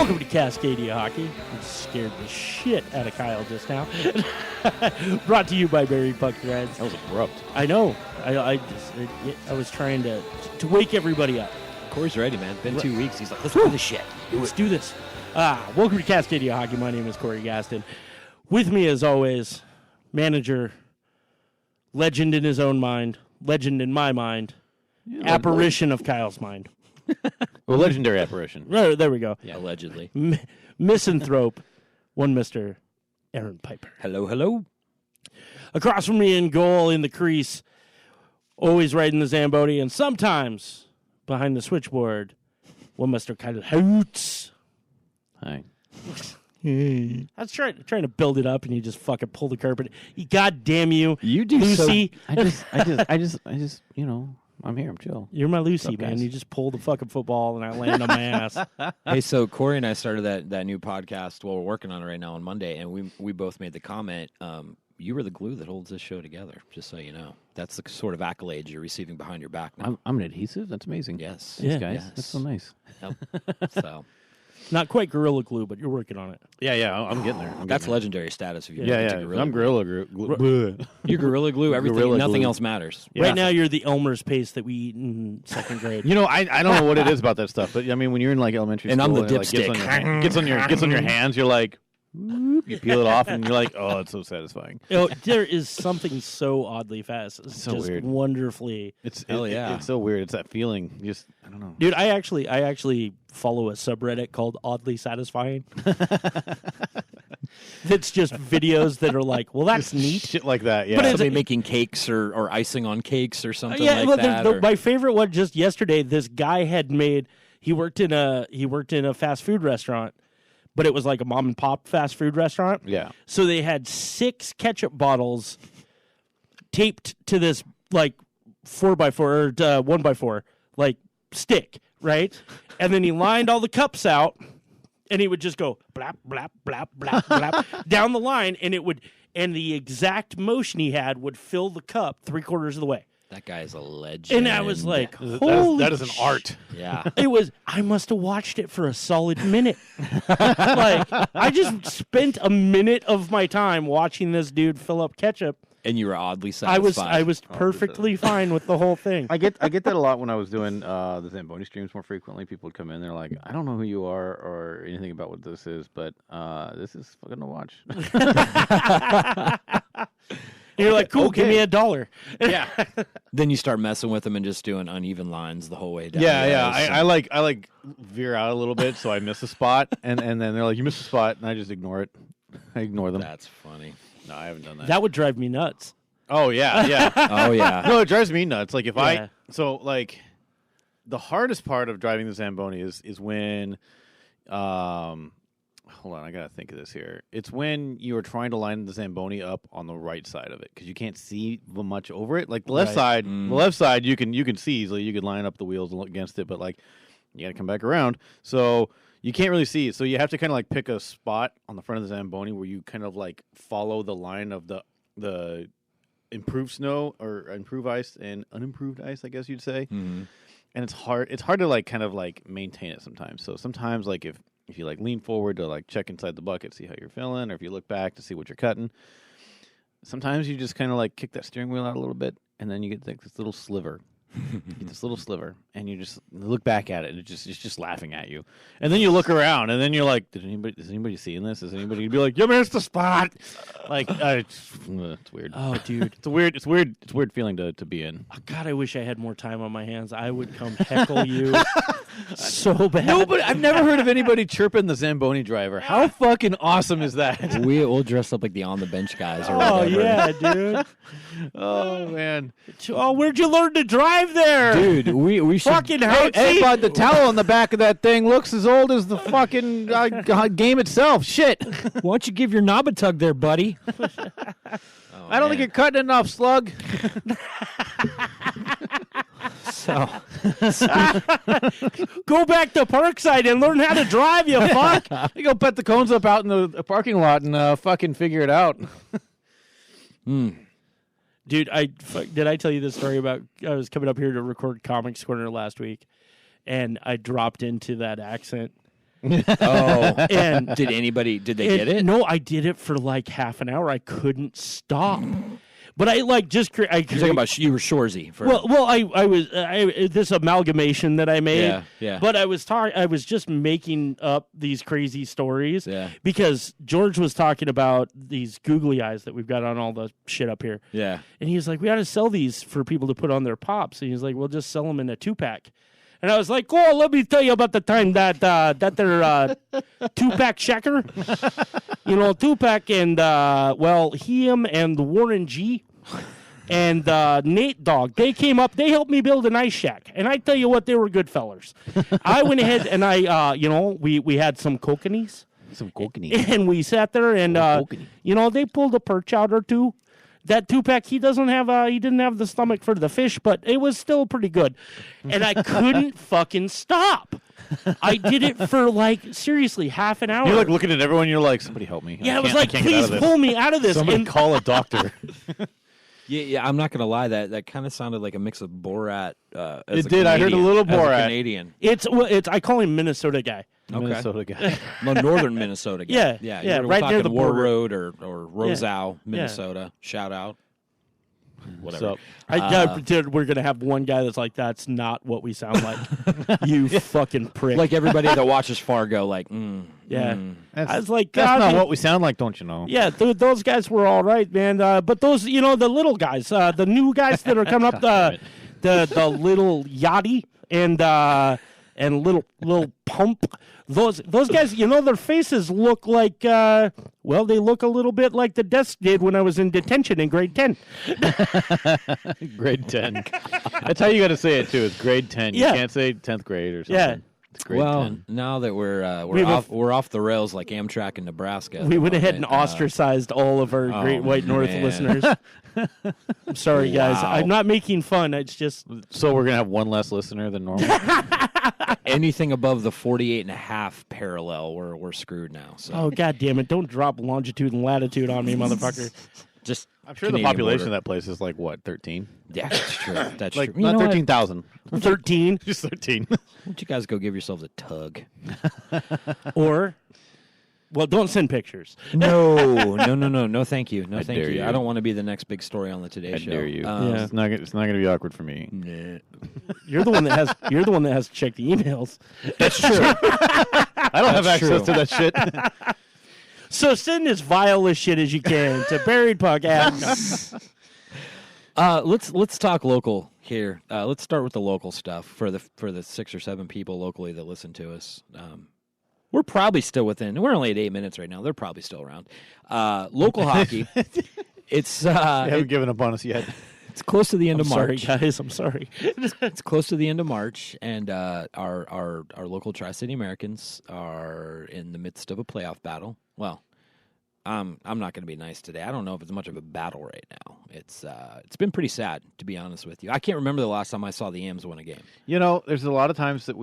Welcome to Cascadia Hockey. I scared the shit out of Kyle just now. Brought to you by Barry Puck Threads. That was abrupt. I know. I was trying to wake everybody up. Corey's ready, man. Been 2 weeks. He's like, let's do this shit. Let's do this. Welcome to Cascadia Hockey. My name is Corey Gaston. With me, as always, manager, legend in his own mind, legend in my mind, apparition of Kyle's mind. Well, legendary apparition. There we go. Yeah, allegedly. Misanthrope, one Mr. Aaron Piper. Hello, hello. Across from me in goal in the crease, always riding the Zamboni, and sometimes behind the switchboard, one Mr. Kyle Hoots. Hi. I was trying to build it up, and you just fucking pull the carpet. God damn you, You do Lucy. I just, you know, I'm here. I'm chill. You're my Lucy, up, man. guys? You just pull the fucking football, and I land on my ass. Hey, so Corey and I started that new podcast. Well, we're working on it right now on Monday, and we both made the comment. You were the glue that holds this show together. Just so you know, that's the sort of accolades you're receiving behind your back now. I'm an adhesive. That's amazing. Yes, Thanks, Yeah. guys. Yes. That's so nice. Yep. So Not quite Gorilla Glue, but you're working on it. Yeah. I'm getting there. that's legendary status. If you I'm Gorilla Glue. You're Gorilla Glue. Everything, Gorilla nothing Glue. else matters. Yeah. Right now, you're the Elmer's paste that we eat in second grade. You know, I don't know what it is about that stuff, but I mean, when you're in like elementary And school, I'm the it, like, dipstick. gets on your hands, you're like, whoop, you peel it off, and you're like, oh, it's so satisfying. There is something so oddly fast. It's So just weird. wonderfully. Hell yeah. It's so weird. It's that feeling. I don't know. Dude, I actually follow a subreddit called Oddly Satisfying. It's just videos that are like, well, that's neat. Shit like that. Yeah. But Somebody making cakes or icing on cakes or something Yeah, like well, that. or- my favorite one just yesterday. This guy had made. He worked in a fast food restaurant, but it was like a mom and pop fast food restaurant. Yeah. So they had 6 ketchup bottles taped to this like 4x4 or 1x4 like stick, right? And then he lined all the cups out, and he would just go blap blap blap blap blap down the line, and the exact motion he had would fill the cup 3/4 of the way. that guy is a legend. And I was like, That is an art. yeah. It was. I must have watched it for a solid minute. Like I just spent a minute of my time watching this dude fill up ketchup. And you were oddly satisfied. I was perfectly fine with the whole thing. I get that a lot when I was doing the Zamboni streams more frequently. People would come in, they're like, I don't know who you are or anything about what this is, but this is fucking to watch. And you're like, cool, give Okay. me $1. Yeah. Then you start messing with him and just doing uneven lines the whole way down. Yeah, the yeah. ice. I like veer out a little bit so I miss a spot, and then they're like, you missed a spot, and I just ignore it. I ignore them. That's funny. No, I haven't done that. That would drive me nuts. Oh yeah. Oh yeah. No, it drives me nuts. Like if Yeah. the hardest part of driving the Zamboni is when, hold on, I gotta think of this here. It's when you are trying to line the Zamboni up on the right side of it because you can't see much over it. Like the left Right. side, you can see easily. You can line up the wheels against it, but like you got to come back around, so you can't really see. So you have to kind of like pick a spot on the front of the Zamboni where you kind of like follow the line of the improved snow or improved ice and unimproved ice, I guess you'd say. Mm-hmm. And it's hard to like kind of like maintain it sometimes. So sometimes like if you like lean forward to like check inside the bucket, see how you're feeling, or if you look back to see what you're cutting, sometimes you just kind of like kick that steering wheel out a little bit, and then you get like this little sliver. You get this little sliver, and you just look back at it, and it's just laughing at you. And then you look around, and then you're like, is anybody seeing this? Is anybody be like, you missed the spot? Like, it's weird. Oh, dude. It's a weird feeling to be in. Oh, God, I wish I had more time on my hands. I would come heckle you so bad. No, but I've never heard of anybody chirping the Zamboni driver. How fucking awesome is that? We'll dress up like the on the bench guys or Oh, whatever. yeah, dude. Oh man, Oh, where'd you learn to drive there? Dude, we should. Fucking hey, Houtsy. bud, the towel on the back of that thing looks as old as the fucking game itself. Shit, Why don't you give your knob a tug there, buddy? I don't think you're cutting enough, slug. So Go back to Parkside and learn how to drive, you fuck. You go put the cones up out in the parking lot and fucking figure it out. Dude, did I tell you this story about I was coming up here to record Comics Corner last week, and I dropped into that accent Oh, And did they get it? No, I did it for like half an hour. I couldn't stop. But I like just You're talking about you were Shorzy. I was this amalgamation that I made. Yeah. But I was just making up these crazy stories. Yeah. Because George was talking about these googly eyes that we've got on all the shit up here. Yeah. And he was like, we ought to sell these for people to put on their pops. And he's like, we'll just sell them in a 2-pack. And I was like, oh, let me tell you about the time that they're 2-pack shaker. 2-pack and, him and Warren G. and Nate Dogg, they came up, they helped me build an ice shack. And I tell you what, they were good fellers. I went ahead and we had some kokanees. Some kokanee. And we sat there and, they pulled a perch out or two. That 2-pack, he didn't have the stomach for the fish, but it was still pretty good. And I couldn't fucking stop. I did it for seriously, half an hour. You're looking at everyone, you're like, somebody help me. Yeah, I was like, please pull me out of this. Somebody call a doctor. Yeah, I'm not gonna lie. That kind of sounded like a mix of Borat. It did. I heard a little Borat. Canadian. It's I call him Minnesota guy. Okay. Minnesota guy. No, northern Minnesota guy. Yeah, We're right near talking the War border. Road or Roselle, Minnesota. Shout out. Whatever. We're gonna have one guy that's like, that's not what we sound like. You fucking prick. Like everybody that watches Fargo, I was like, That's God, not what we sound like, don't you know? Yeah, dude, those guys were all right, man. But those, the little guys, the new guys that are coming up, the little Yachty and little Pump, those guys, their faces look like, they look a little bit like the desk did when I was in detention in grade 10. Grade 10. That's how you got to say it too. It's grade 10. You can't say 10th grade or something. Yeah. It's grade 10. Now that we're off the rails like Amtrak in Nebraska. We went ahead and ostracized all of our Great White North listeners. I'm sorry, guys. Wow. I'm not making fun. It's just So we're gonna have one less listener than normal. Anything above the 48.5 parallel, we're screwed now. So. oh god damn it! Don't drop longitude and latitude on me, motherfucker. Just I'm sure Canadian the population border. of that place is like what, 13? Yeah, that's true. That's Like true. not 13,000. 13 Just 13. Why don't you guys go give yourselves a tug? or don't send pictures. No, thank you. No, thank dare you. you. I don't want to be the next big story on the Today I Show. dare you. Yeah. It's not gonna be awkward for me. Nah. You're the one that has to check the emails. That's true. I don't have access to that shit. So send as vile as shit as you can to Buried Podcast. Let's talk local here. Let's start with the local stuff for the 6 or 7 people locally that listen to us. We're probably still within. We're only at 8 minutes right now. They're probably still around. Local hockey. It's They haven't given up on us yet. it's close to the end of Sorry, March. guys. I'm sorry. It's close to the end of March, and our local Tri-City Americans are in the midst of a playoff battle. Well, I'm not going to be nice today. I don't know if it's much of a battle right now. It's been pretty sad, to be honest with you. I can't remember the last time I saw the Ams win a game. There's a lot of times that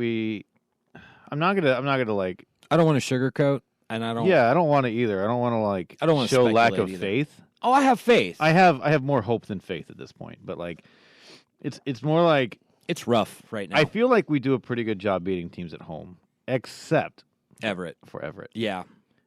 I'm not gonna like. I don't want to sugarcoat, and I don't. Yeah, I don't want to either. I don't want to I don't wanna show lack of speculate either. faith. Oh, I have faith. I have more hope than faith at this point, but it's more like It's rough right now. I feel like we do a pretty good job beating teams at home, except Everett. for Everett. Yeah.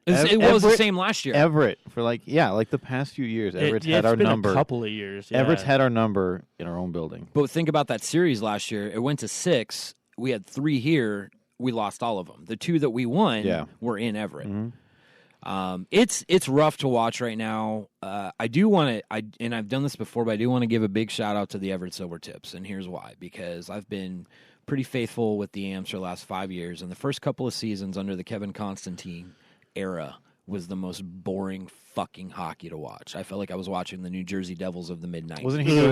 It was the same last year. Everett for the past few years, Everett's had it's our been number. a couple of years. Yeah. Everett's had our number in our own building. But think about that series last year. It went to 6. We had 3 here. We lost all of them. The 2 that we won were in Everett. Mm-hmm. It's rough to watch right now. I do want to, and I've done this before, but I do want to give a big shout out to the Everett Silver Tips, and here's why. Because I've been pretty faithful with the Ams for the last 5 years, and the first couple of seasons under the Kevin Constantine era was the most boring fucking hockey to watch. I felt like I was watching the New Jersey Devils of the mid-90s.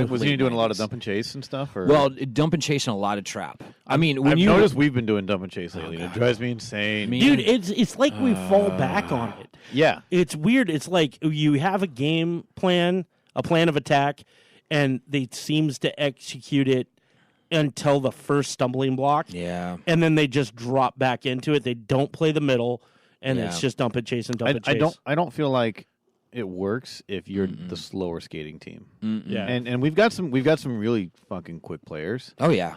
Was he doing a lot of dump and chase and stuff? Or? Well, dump and chase and a lot of trap. I mean, I've noticed we've been doing dump and chase lately. It drives me insane. Dude, it's like we fall back on it. Yeah. It's weird. It's like you have a game plan, a plan of attack, and they seems to execute it until the first stumbling block. Yeah. And then they just drop back into it. They don't play the middle, and it's just dump and chase and dump and chase. I don't feel like it works if you're the slower skating team. Yeah. And we've got some really fucking quick players. Oh, yeah.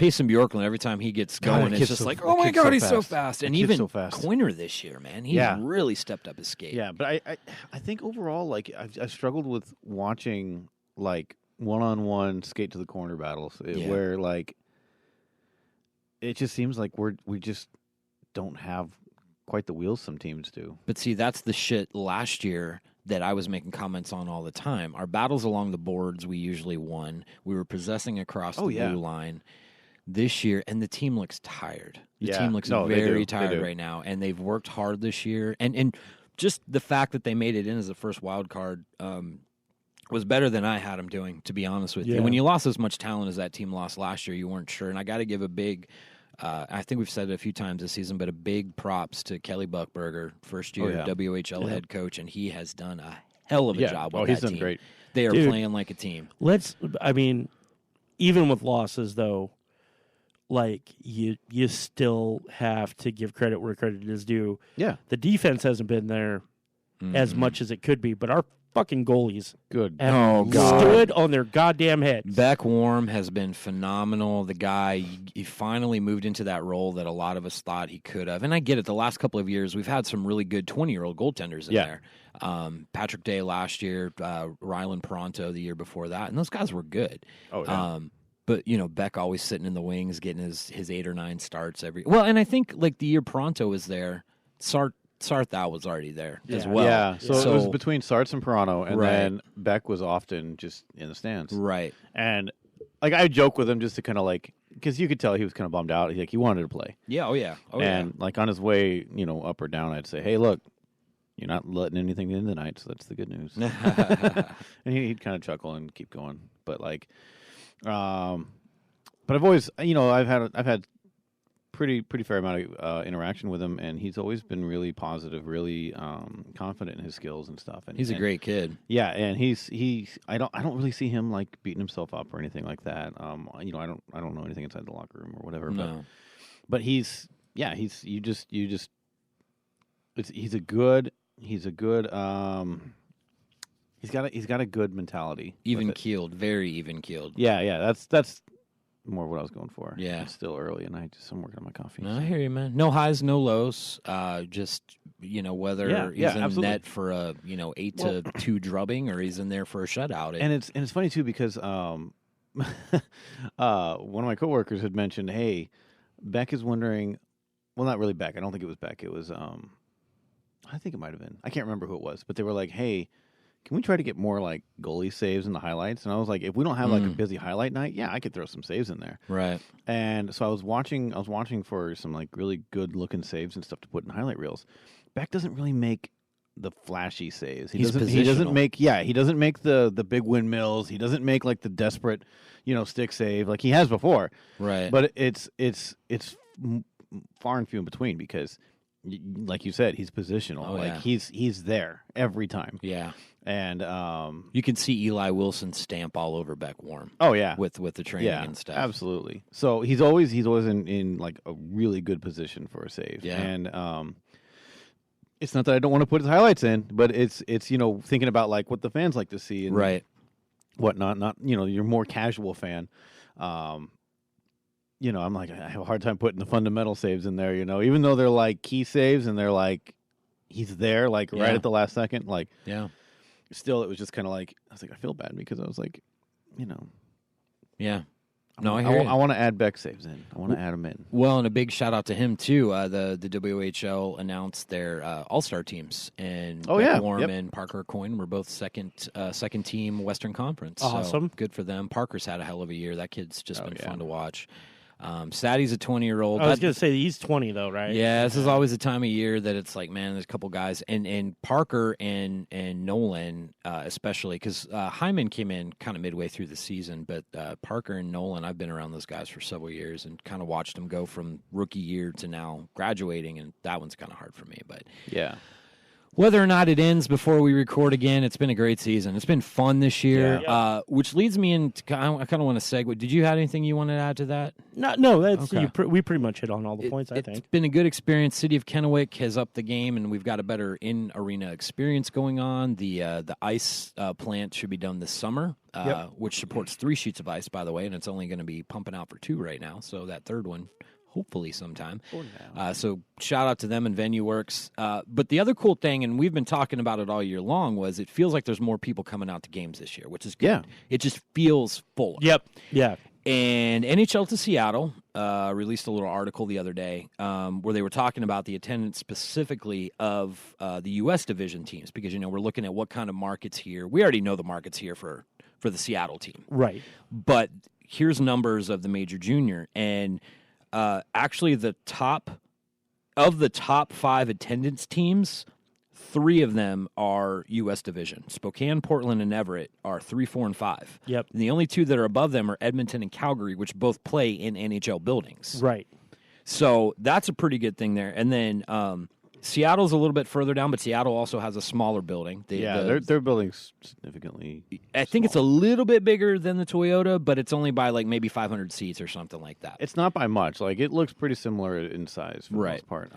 Payson Bjorklund, every time he gets going, it's just like, oh my God, he's so fast. And even Coiner this year, man, he's really stepped up his skate. Yeah, but I think overall, like, I've struggled with watching, like, one-on-one skate to the corner battles where, like, it just seems like we just don't have quite the wheels some teams do. But see, that's the shit last year that I was making comments on all the time. Our battles along the boards, we usually won. We were possessing across the blue line. This year, and the team looks tired. The team looks very tired right now, and they've worked hard this year. And just the fact that they made it in as the first wild card was better than I had them doing, to be honest with you. When you lost as much talent as that team lost last year, you weren't sure. And I got to give a big, I think we've said it a few times this season, but a big props to Kelly Buckberger, first year WHL head coach, and he has done a hell of a job with that he's team. Done great. They are playing like a team. Even with losses, though, like, you still have to give credit where credit is due. Yeah. The defense hasn't been there as much as it could be, but our fucking goalies have stood on their goddamn heads. Beck Warm has been phenomenal. The guy, he finally moved into that role that a lot of us thought he could have. And I get it. The last couple of years, we've had some really good 20-year-old goaltenders in there. Patrick Day last year, Rylan Pronto the year before that, and those guys were good. Oh, yeah. But, Beck always sitting in the wings, getting his 8 or 9 starts every... Well, and I think, like, the year Pronto was there, Sarthau was already there as well. Yeah, so it was between Sarts and Pirano, and then Beck was often just in the stands. Right. And, like, I joke with him just to kind of, like... Because you could tell he was kind of bummed out. He wanted to play. Yeah, and, like, on his way, up or down, I'd say, hey, look, you're not letting anything in tonight, so that's the good news. And he'd kind of chuckle and keep going. But, like... but I've always, I've had pretty fair amount of interaction with him, and he's always been really positive, really confident in his skills and stuff. And he's a great kid. Yeah, and I don't really see him like beating himself up or anything like that. I don't know anything inside the locker room or whatever. No. But he's He's got a good mentality. Even keeled, very even keeled. Yeah. That's more what I was going for. Yeah. It's still early, and I'm working on my coffee. No, I hear you, man. No highs, no lows. Just whether he's in absolutely. net for a 8-2 drubbing, or he's in there for a shutout. And it's funny too because one of my coworkers had mentioned, hey, Beck is wondering. Well, not really Beck. I don't think it was Beck. It was I think it might have been. I can't remember who it was, but they were like, hey, can we try to get more, like, goalie saves in the highlights? And I was like, if we don't have, like, a busy highlight night, I could throw some saves in there. Right. And so I was watching for some, like, really good-looking saves and stuff to put in highlight reels. Beck doesn't really make the flashy saves. He doesn't make the big windmills. He doesn't make, like, the desperate, stick save like he has before. Right. But it's far and few in between because, like you said, he's positional. He's there every time. Yeah. And you can see Eli Wilson stamp all over Beck Warm. Oh yeah, with the training and stuff. Absolutely. So he's always in like a really good position for a save. Yeah. And it's not that I don't want to put his highlights in, but it's thinking about like what the fans like to see and right. whatnot. Not your more casual fan. I'm like, I have a hard time putting the fundamental saves in there, even though they're like key saves and they're like, he's there, like right at the last second. Like, yeah. Still, it was just kind of like, I was like, I feel bad because I was like, Yeah. I want to add Beck saves in. I want to add them in. Well, and a big shout out to him, too. The WHL announced their all-star teams. And Beck Warm and Parker Coyne were both second team Western Conference. Awesome. So good for them. Parker's had a hell of a year. That kid's just been fun to watch. Sadie's a 20-year-old. I was going to say he's 20 though, right? Yeah, this is always a time of year that it's like, man, there's a couple guys, and Parker and Nolan especially because Hyman came in kind of midway through the season, but Parker and Nolan, I've been around those guys for several years and kind of watched them go from rookie year to now graduating, and that one's kind of hard for me, but yeah. Whether or not it ends before we record again, it's been a great season. It's been fun this year, which leads me into. I kind of want to segue. Did you have anything you wanted to add to that? No. That's we pretty much hit on all the points. I think It's been a good experience. City of Kennewick has upped the game, and we've got a better in-arena experience going on. The ice plant should be done this summer, which supports 3 sheets of ice, by the way, and it's only going to be pumping out for 2 right now. So that third one, hopefully sometime. So shout out to them and Venue Works. But the other cool thing, and we've been talking about it all year long, was it feels like there's more people coming out to games this year, which is good. Yeah. It just feels fuller. Yep. Yeah. And NHL to Seattle released a little article the other day where they were talking about the attendance specifically of the U.S. division teams because, we're looking at what kind of markets here. We already know the markets here for the Seattle team. Right. But here's numbers of the major junior, and actually the top 5 attendance teams, 3 of them are U.S. division. Spokane, Portland, and Everett are 3, 4, and 5. Yep. And the only 2 that are above them are Edmonton and Calgary, which both play in NHL buildings. Right. So that's a pretty good thing there. And then Seattle's a little bit further down, but Seattle also has a smaller building. Their building's significantly I think it's a little bit bigger than the Toyota, but it's only by like maybe 500 seats or something like that. It's not by much. Like it looks pretty similar in size for the most part.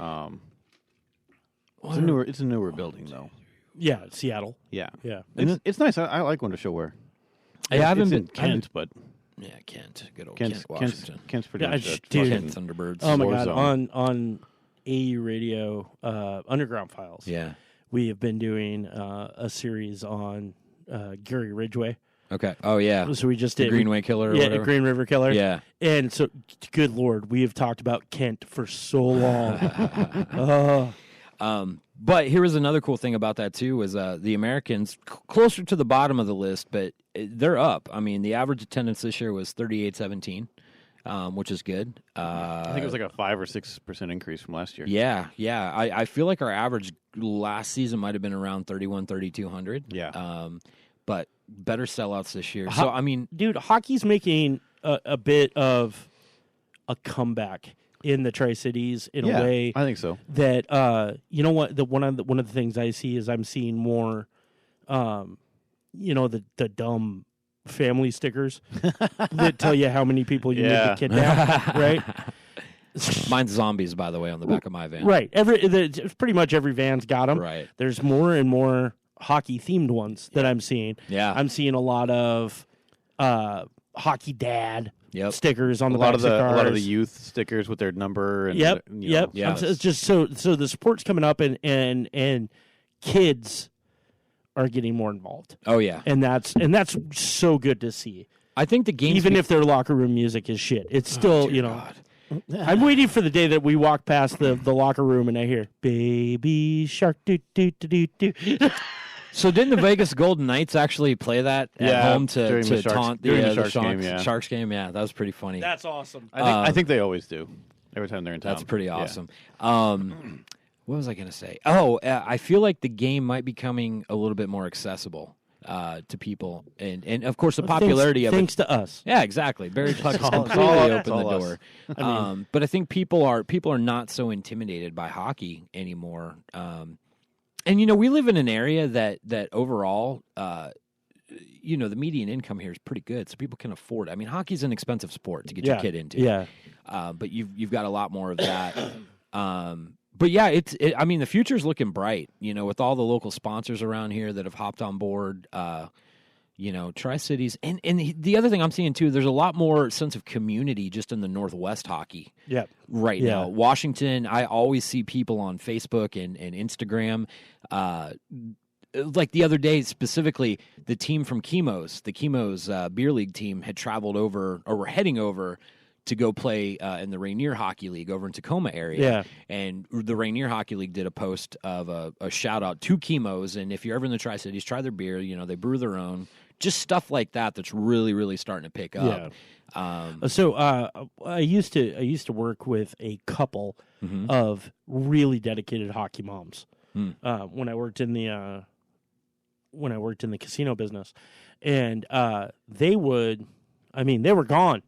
It's a newer building though. Yeah, Seattle. Yeah. Yeah. It's nice. I like going to show where. I haven't been in Kent, but yeah, Kent, good old Kent, Kent's Washington. Kent's pretty much dude. Kent Thunderbirds. Oh my God! zone. On AU Radio, Underground Files. Yeah. We have been doing a series on Gary Ridgway. Okay. Oh yeah. So we just did Greenway Killer. Or whatever. Green River Killer. Yeah. And so, good Lord, we have talked about Kent for so long. But here was another cool thing about that too: is the Americans closer to the bottom of the list, but they're up. I mean, the average attendance this year was 3817, which is good. I think it was like a 5 or 6% increase from last year. Yeah. I feel like our average last season might have been around 3,200. Yeah. But better sellouts this year. So I mean, dude, hockey's making a bit of a comeback in the Tri-Cities in a way. I think so. That you know what? One of the things I see is I'm seeing more, the dumb family stickers that tell you how many people you need to kidnap, right? Mine's zombies, by the way, on the back of my van. Right. Pretty much every van's got them. Right. There's more and more hockey-themed ones that I'm seeing. Yeah. I'm seeing a lot of hockey dad stickers on the back of the cars. A lot of the youth stickers with their number. And Yep. Yeah. It's just so the sport's coming up and kids are getting more involved. Oh yeah. And that's so good to see. I think the game, even if their locker room music is shit, it's still God. I'm waiting for the day that we walk past the locker room and I hear "Baby Shark do do do do do." So didn't the Vegas Golden Knights actually play that at home to taunt the Sharks game? Yeah, that was pretty funny. That's awesome. I think they always do every time they're in town. That's pretty awesome. Yeah. What was I going to say? Oh, I feel like the game might be becoming a little bit more accessible to people, and of course the popularity of it. Thanks to us. Yeah, exactly. Barry Puck has completely opened the door. But I think people are not so intimidated by hockey anymore. And we live in an area that overall, the median income here is pretty good, so people can afford it. I mean, hockey's an expensive sport to get your kid into. Yeah. But you've got a lot more of that. But yeah, I mean, the future's looking bright. With all the local sponsors around here that have hopped on board. Tri-Cities, and the other thing I'm seeing too, there's a lot more sense of community just in the Northwest hockey. Yep. Right now, Washington, I always see people on Facebook and Instagram. Like the other day, specifically, the team from the Chemo's beer league team had traveled over, or were heading over to go play in the Rainier Hockey League over in Tacoma area. Yeah. And the Rainier Hockey League did a post of a shout-out to Chemo's, and if you're ever in the Tri-Cities, try their beer. They brew their own. Just stuff like that's really, really starting to pick up. Yeah. So I used to work with a couple of really dedicated hockey moms when I worked in the casino business, and they were gone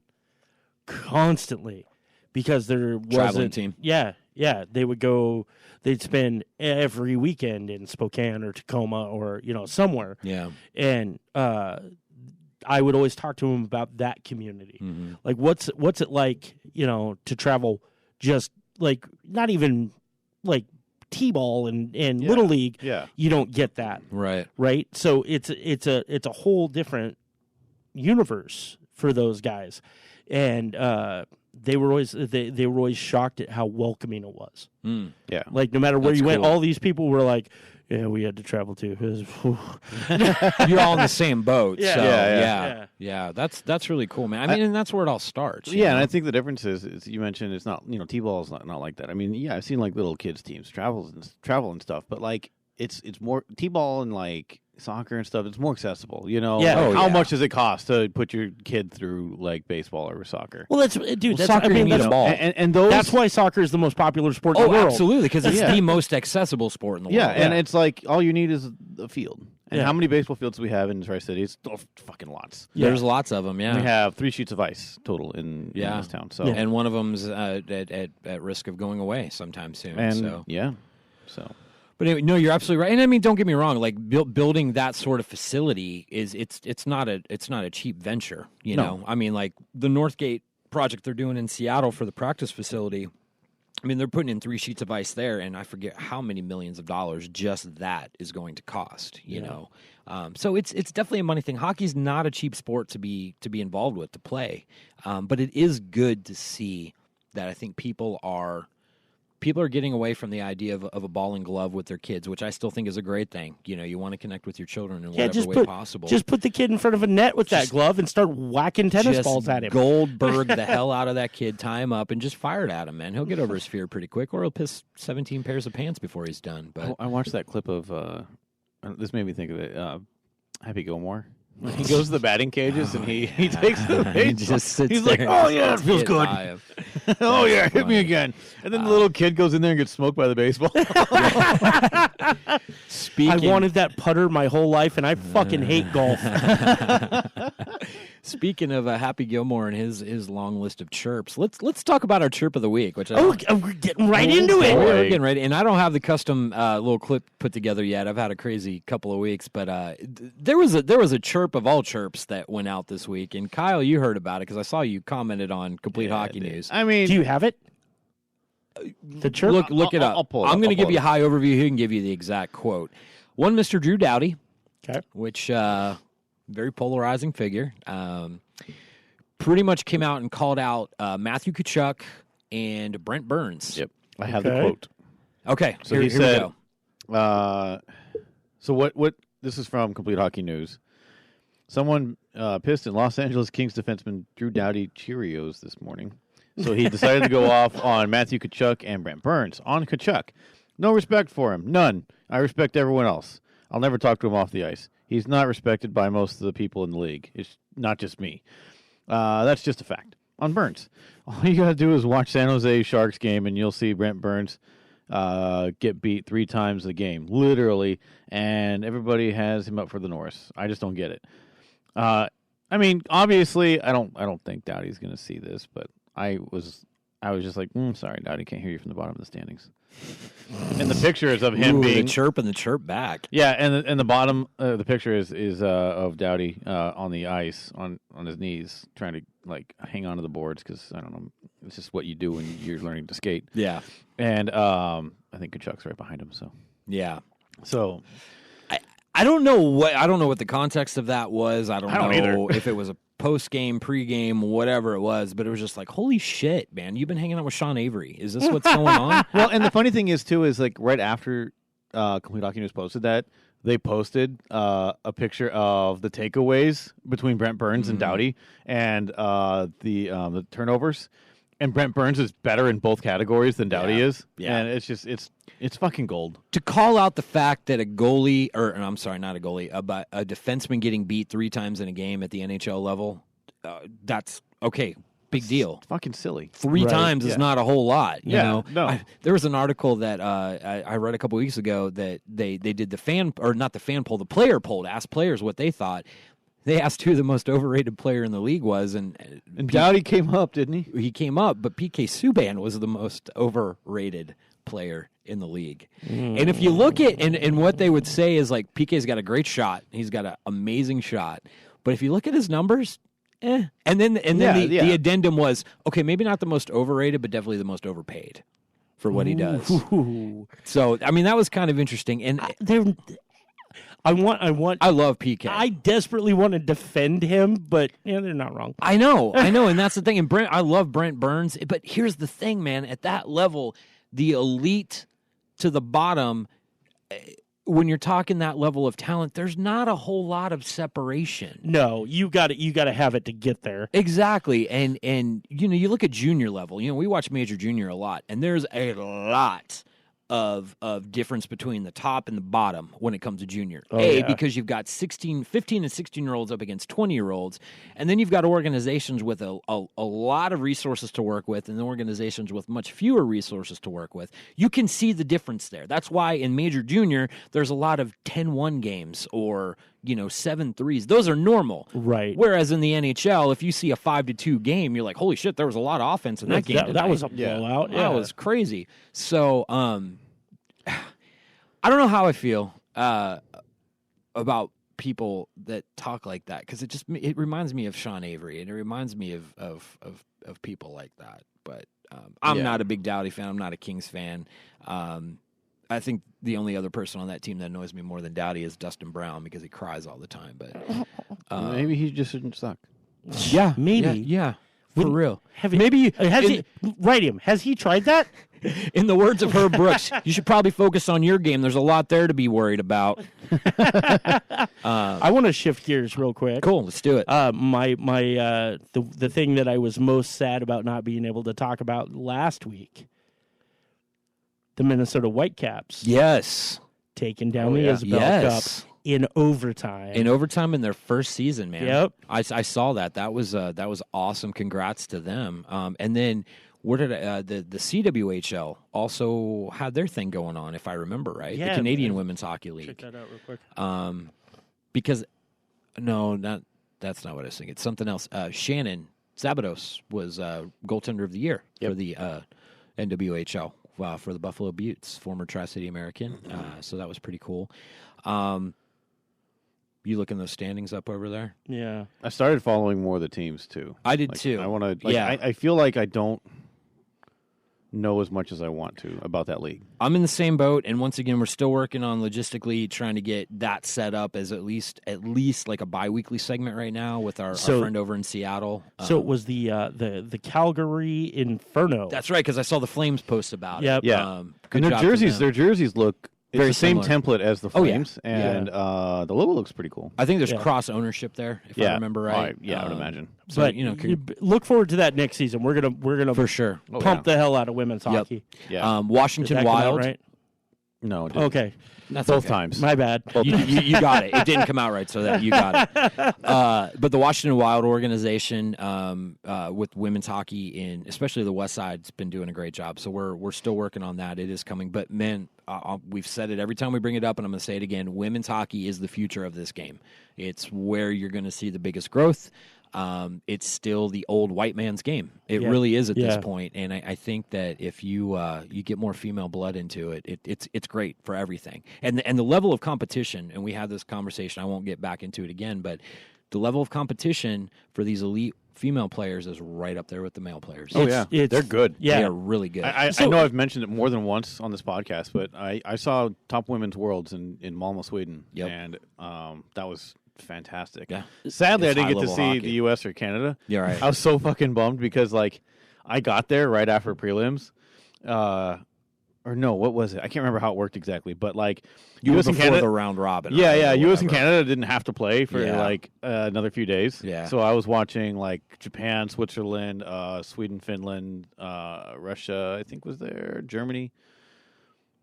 constantly because there wasn't traveling team. Yeah, they would go. They'd spend every weekend in Spokane or Tacoma or somewhere. Yeah, and I would always talk to them about that community. Like, what's it like, to travel just like not even like T-ball and Little League. Yeah. You don't get that. Right. So it's a whole different universe for those guys. And they were always shocked at how welcoming it was. Yeah. Like, no matter where That's you went, cool. all these people were like, yeah, we had to travel too. You're all in the same boat. Yeah. So, Yeah. That's really cool, man. I mean, and that's where it all starts. you Yeah, know? and I think the difference is you mentioned it's not T-ball is not like that. I mean, yeah, I've seen like little kids teams travel and stuff, but like it's more T-ball and like soccer and stuff. It's more accessible. Yeah. Like, how yeah. much does it cost to put your kid through like baseball or soccer? Well, that's soccer, you need a ball. And those that's why soccer is the most popular sport in the world. Absolutely, because it's Yeah. the most accessible sport in the yeah, world. and it's like all you need is a field. And Yeah. how many baseball fields do we have in Tri-City? It's fucking lots. There's lots of them. Yeah, We have 3 sheets of ice total in Yeah. this town. So and one of them's at risk of going away sometime soon. and so. so But anyway, no, you're absolutely right. And I mean, don't get me wrong. Like building that sort of facility it's not a cheap venture. You know, I mean, like the Northgate project they're doing in Seattle for the practice facility. I mean, they're putting in 3 sheets of ice there, and I forget how many millions of dollars just that is going to cost. You know, so it's definitely a money thing. Hockey's not a cheap sport to be involved with, to play, but it is good to see that I think people are getting away from the idea of a ball and glove with their kids, which I still think is a great thing. You want to connect with your children in whatever way possible. Just put the kid in front of a net with that glove and start whacking tennis balls at him. Goldberg the hell out of that kid, tie him up, and just fire it at him, man. He'll get over his fear pretty quick, or he'll piss 17 pairs of pants before he's done. But I watched that clip of this made me think of it. Happy Gilmore. He goes to the batting cages and he takes the baseball. just sits He's there like, and oh just yeah, it gets feels hit good. by him. Oh yeah, hit me funny. again. And then the little kid goes in there and gets smoked by the baseball. Speaking, I wanted that putter my whole life, and I fucking hate golf. Speaking of Happy Gilmore and his long list of chirps, let's talk about our chirp of the week, which We're getting right into it. We're getting ready, and I don't have the custom little clip put together yet. I've had a crazy couple of weeks, but there was a chirp of all chirps that went out this week, and Kyle, you heard about it because I saw you commented on Complete Hockey News. I mean, Do you have it? The chirp? Look it up. I'll pull it I'm up. going to I'll give you a pull high overview. He can give you the exact quote. One, Mr. Drew Doughty, Okay. which very polarizing figure. Pretty much came out and called out Matthew Tkachuk and Brent Burns. Yep, I have the Okay. quote. Okay, So here, he here said, we go. So what? This is from Complete Hockey News. Someone pissed in Los Angeles Kings defenseman Drew Doughty Cheerios this morning. So he decided to go off on Matthew Tkachuk and Brent Burns. On Tkachuk, no respect for him, none. I respect everyone else. I'll never talk to him off the ice. He's not respected by most of the people in the league. It's not just me. That's just a fact. On Burns, all you got to do is watch San Jose Sharks game, and you'll see Brent Burns get beat 3 times a game, literally, and everybody has him up for the Norris. I just don't get it. I mean, obviously, I don't think Doughty's going to see this, but I was just like, sorry, Doughty, can't hear you from the bottom of the standings. And the picture is of him Ooh, being the chirp and the chirp back. yeah, and the bottom the picture is of Doughty on the ice on his knees trying to like hang on to the boards because I don't know, it's just what you do when you're learning to skate. Yeah, And I think Tkachuk's right behind him. yeah. So I don't know what the context of that was. I don't know either. if it was a post game, pre game, whatever it was. But it was just like, holy shit, man! You've been hanging out with Sean Avery. Is this what's going on? well, and the funny thing is too is like right after Complete Hockey News posted that, they posted a picture of the takeaways between Brent Burns and Doughty and the turnovers. And Brent Burns is better in both categories than Doughty is. Yeah. And it's just it's fucking gold. To call out the fact that a goalie, or I'm sorry, not a goalie, but a defenseman getting beat 3 times in a game at the NHL level, that's okay. Big deal. It's fucking silly. 3 Right. times is not a whole lot. You Yeah, know? no. There was an article that I read a couple weeks ago that they did the fan, or not the fan poll, the player poll to ask players what they thought. they asked who the most overrated player in the league was, and Doughty came up, didn't he? he came up, but PK Subban was the most overrated player in the league. And if you look at and what they would say is like PK's got a great shot. He's got an amazing shot. But if you look at his numbers, And then the addendum was, okay, maybe not the most overrated, but definitely the most overpaid for what he does. Ooh. So, I mean, that was kind of interesting. And I love PK. I desperately want to defend him, but they're not wrong. I know, and that's the thing. And I love Brent Burns, but here's the thing, man. At that level, the elite to the bottom, when you're talking that level of talent, there's not a whole lot of separation. No, you got to have it to get there. Exactly, and you look at junior level. We watch Major Junior a lot, and there's a lot of difference between the top and the bottom when it comes to junior. Because you've got 15 and 16-year-olds up against 20-year-olds, and then you've got organizations with a lot of resources to work with and organizations with much fewer resources to work with. You can see the difference there. That's why in Major Junior, there's a lot of 10-1 games or 7-3s. Those are normal. Right. Whereas in the NHL, if you see a 5-2 game, you're like, holy shit, there was a lot of offense in that game. That was a blowout. That was crazy. So, I don't know how I feel about people that talk like that, because it reminds me of Sean Avery, and it reminds me of people like that. But I'm not a big Doughty fan. I'm not a Kings fan. I think the only other person on that team that annoys me more than Doughty is Dustin Brown, because he cries all the time. But maybe he just shouldn't suck. Yeah, maybe. Yeah, for real. Write him. Has he tried that? In the words of Herb Brooks, you should probably focus on your game. There's a lot there to be worried about. I want to shift gears real quick. Cool, let's do it. The thing that I was most sad about not being able to talk about last week, the Minnesota Whitecaps. Yes. Taking down the Isabel Cup in overtime. In their first season, man. Yep. I saw that. That was awesome. Congrats to them. And then the CWHL also had their thing going on, if I remember right. Yeah, the Canadian Women's Hockey League. Check that out real quick. That's not what I was thinking. It's something else. Shannon Zabados was goaltender of the year for the NWHL. For the Buffalo Buttes, former Tri-City American. So that was pretty cool. You looking those standings up over there? Yeah. I started following more of the teams, too. I did, too. I want to. I feel like I don't know as much as I want to about that league. I'm in the same boat, and once again, we're still working on logistically trying to get that set up as at least like a bi-weekly segment right now with our friend over in Seattle. So it was the Calgary Inferno. That's right, because I saw the Flames post about it. Yeah. And their jerseys look very the same similar template as the Flames, and the logo looks pretty cool. I think there's cross ownership there, if I remember right. I would imagine. So, but look forward to that next season. We're gonna for sure pump the hell out of women's hockey. Yeah. Washington Wild. Right? No, it didn't. Okay. That's both times. My bad. You got it. It didn't come out right, so that you got it. But the Washington Wild organization with women's hockey especially the West Side's been doing a great job. So we're still working on that. It is coming. But man, we've said it every time we bring it up, and I'm going to say it again. Women's hockey is the future of this game. It's where you're going to see the biggest growth. It's still the old white man's game. It really is at this point. And I think that if you get more female blood into it, it's great for everything. And the level of competition, and we had this conversation, I won't get back into it again, but the level of competition for these elite female players is right up there with the male players. They're good. Yeah. They are really good. I know I've mentioned it more than once on this podcast, but I saw Top Women's Worlds in Malmö, Sweden, and that was fantastic. Yeah. Sadly, It's I didn't get to high-level see hockey. the U.S. or Canada. Yeah, right. I was so fucking bummed because I got there right after prelims. Or no, what was it? I can't remember how it worked exactly, but you U.S. were and before Canada, the round robin. Yeah, right, yeah. or U.S. and whatever. Canada didn't have to play for another few days. Yeah. So I was watching Japan, Switzerland, Sweden, Finland, Russia. I think was there. Germany.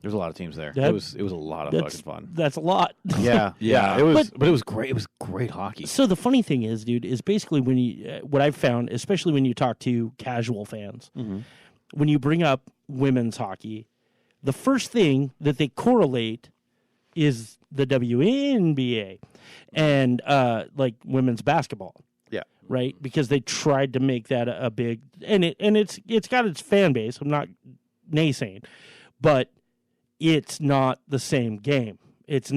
There's a lot of teams there. It was a lot of fucking fun. That's a lot. Yeah, yeah. It was, but it was great. It was great hockey. So the funny thing is, dude, is basically when what I've found, especially when you talk to casual fans, when you bring up women's hockey, the first thing that they correlate is the WNBA and like women's basketball. Yeah. Right? Because they tried to make that a big and it's got its fan base. I'm not naysaying, but it's not the same game. It's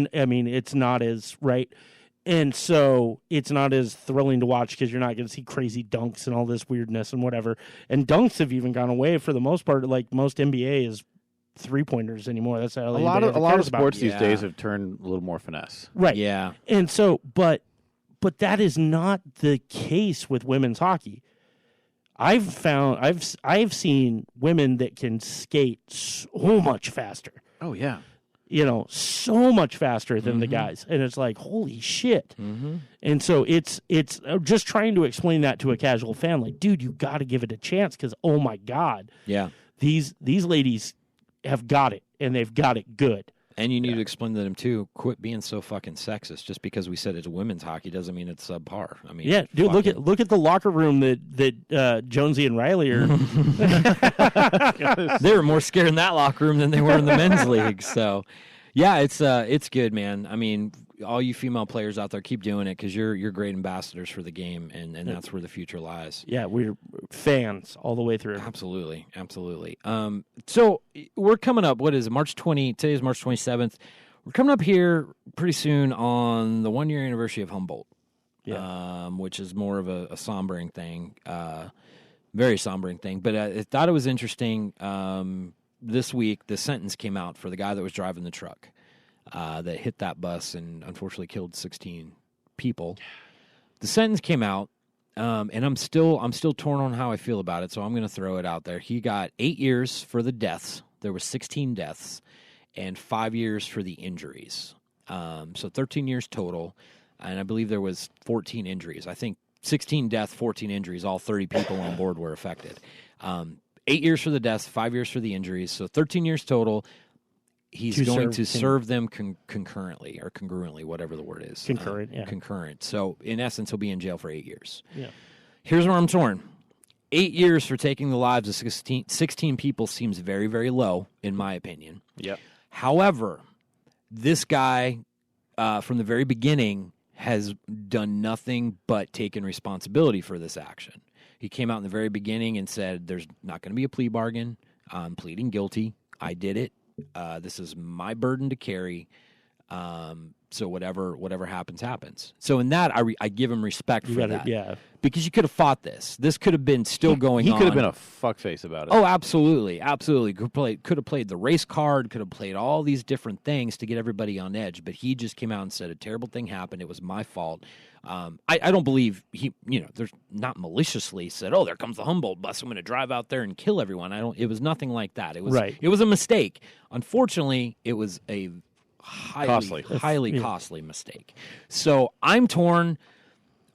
not as right. And so it's not as thrilling to watch because you're not going to see crazy dunks and all this weirdness and whatever. And dunks have even gone away for the most part. Like most NBA is 3-pointers anymore. That's how A lot of sports these days have turned a little more finesse. Right. Yeah. And so, but that is not the case with women's hockey. I've seen women that can skate so much faster. Oh yeah. So much faster than the guys. And it's like, holy shit. Mm-hmm. And so it's just trying to explain that to a casual fan. Like, dude, you got to give it a chance because, oh, my God. Yeah. These ladies have got it, and they've got it good. And you need to explain to them, too, quit being so fucking sexist. Just because we said it's women's hockey doesn't mean it's subpar. I mean, yeah, dude, look at the locker room that Jonesy and Riley are. They were more scared in that locker room than they were in the men's league. So, yeah, it's good, man. I mean, all you female players out there, keep doing it because you're great ambassadors for the game, and that's where the future lies. Yeah, we're fans all the way through. Absolutely. So we're coming up. What is it? Today is March 27th. We're coming up here pretty soon on the 1-year anniversary of Humboldt. Yeah. Which is more of a sombering thing, very sombering thing. But I thought it was interesting. This week, the sentence came out for the guy that was driving the truck that hit that bus and unfortunately killed 16 people. The sentence came out, and I'm still torn on how I feel about it. So I'm going to throw it out there. He got 8 years for the deaths. There were 16 deaths, and 5 years for the injuries. So 13 years total. And I believe there was 14 injuries. I think 16 deaths, 14 injuries, all 30 people on board were affected. 8 years for the deaths, 5 years for the injuries, so 13 years total. He's going to serve them concurrently or congruently, whatever the word is. Concurrent, yeah. Concurrent. So, in essence, he'll be in jail for 8 years. Yeah. Here's where I'm torn. 8 years for taking the lives of 16 people seems very, very low, in my opinion. Yep. However, this guy, from the very beginning, has done nothing but taken responsibility for this action. He came out in the very beginning and said, there's not going to be a plea bargain. I'm pleading guilty. I did it. This is my burden to carry. So whatever happens, happens. So in that, I give him respect for that. Yeah. Because you could have fought this. This could have been still going on. He could have been a fuckface about it. Oh, absolutely. Absolutely. Could have played the race card, could have played all these different things to get everybody on edge. But he just came out and said a terrible thing happened. It was my fault. I don't believe there's not maliciously said, oh, there comes the Humboldt bus. I'm going to drive out there and kill everyone. It was nothing like that. It was a mistake. Unfortunately, it was a highly costly mistake. So I'm torn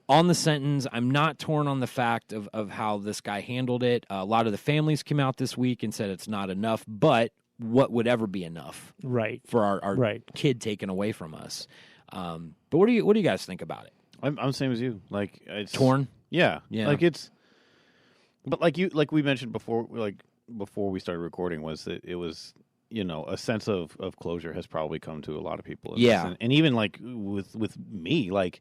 on the sentence. I'm not torn on the fact of how this guy handled it. A lot of the families came out this week and said it's not enough, but what would ever be enough for our kid taken away from us? But what do you guys think about it? I'm the same as you. Like, it's torn. Yeah. Like but like we mentioned before, before we started recording, was that it was, a sense of closure has probably come to a lot of people. And even like with me, like,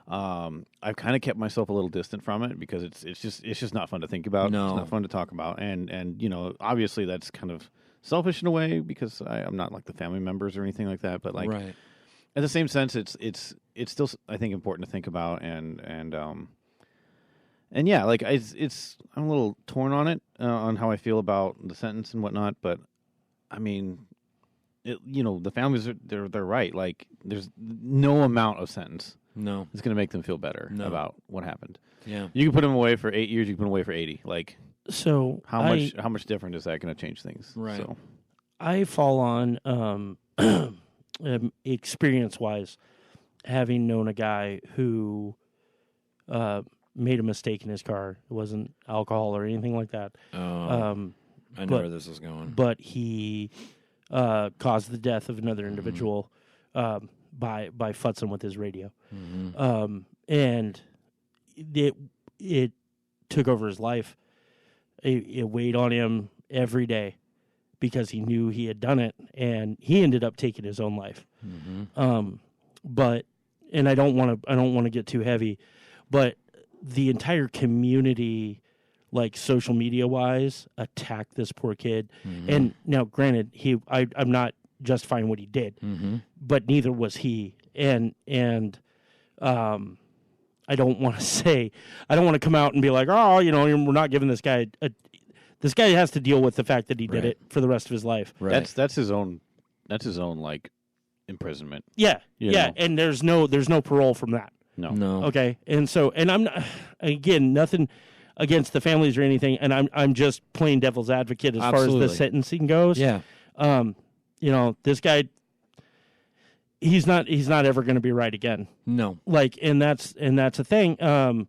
I've kind of kept myself a little distant from it because it's just not fun to think about. No. It's not fun to talk about. And obviously that's kind of selfish in a way because I'm not like the family members or anything like that. But like, right. In the same sense, it's still, I think, important to think about and yeah, like I'm a little torn on it, on how I feel about the sentence and whatnot. But I mean, the families they're right. Like, there's no amount of sentence it's going to make them feel better about what happened. Yeah, you can put them away for 8 years. You can put them away for 80. Like, so how much different is that going to change things? Right. So. I fall on experience-wise, having known a guy who made a mistake in his car. It wasn't alcohol or anything like that. I know where this is going. But he caused the death of another individual by futzing with his radio. Mm-hmm. And it took over his life. It weighed on him every day. because he knew he had done it, and he ended up taking his own life. But and I don't want to get too heavy, but the entire community, like social media wise, attacked this poor kid. And now, granted, I'm not justifying what he did, but neither was he. And I don't want to come out and be like, oh, we're not giving this guy this guy has to deal with the fact that he did it for the rest of his life. Right. That's his own like imprisonment. Yeah. You Yeah. know? And there's no parole from that. No. Okay. And so, and I'm not, again, nothing against the families or anything. And I'm just playing devil's advocate as far as the sentencing goes. Yeah. This guy, he's not ever going to be right again. No. Like, and that's a thing.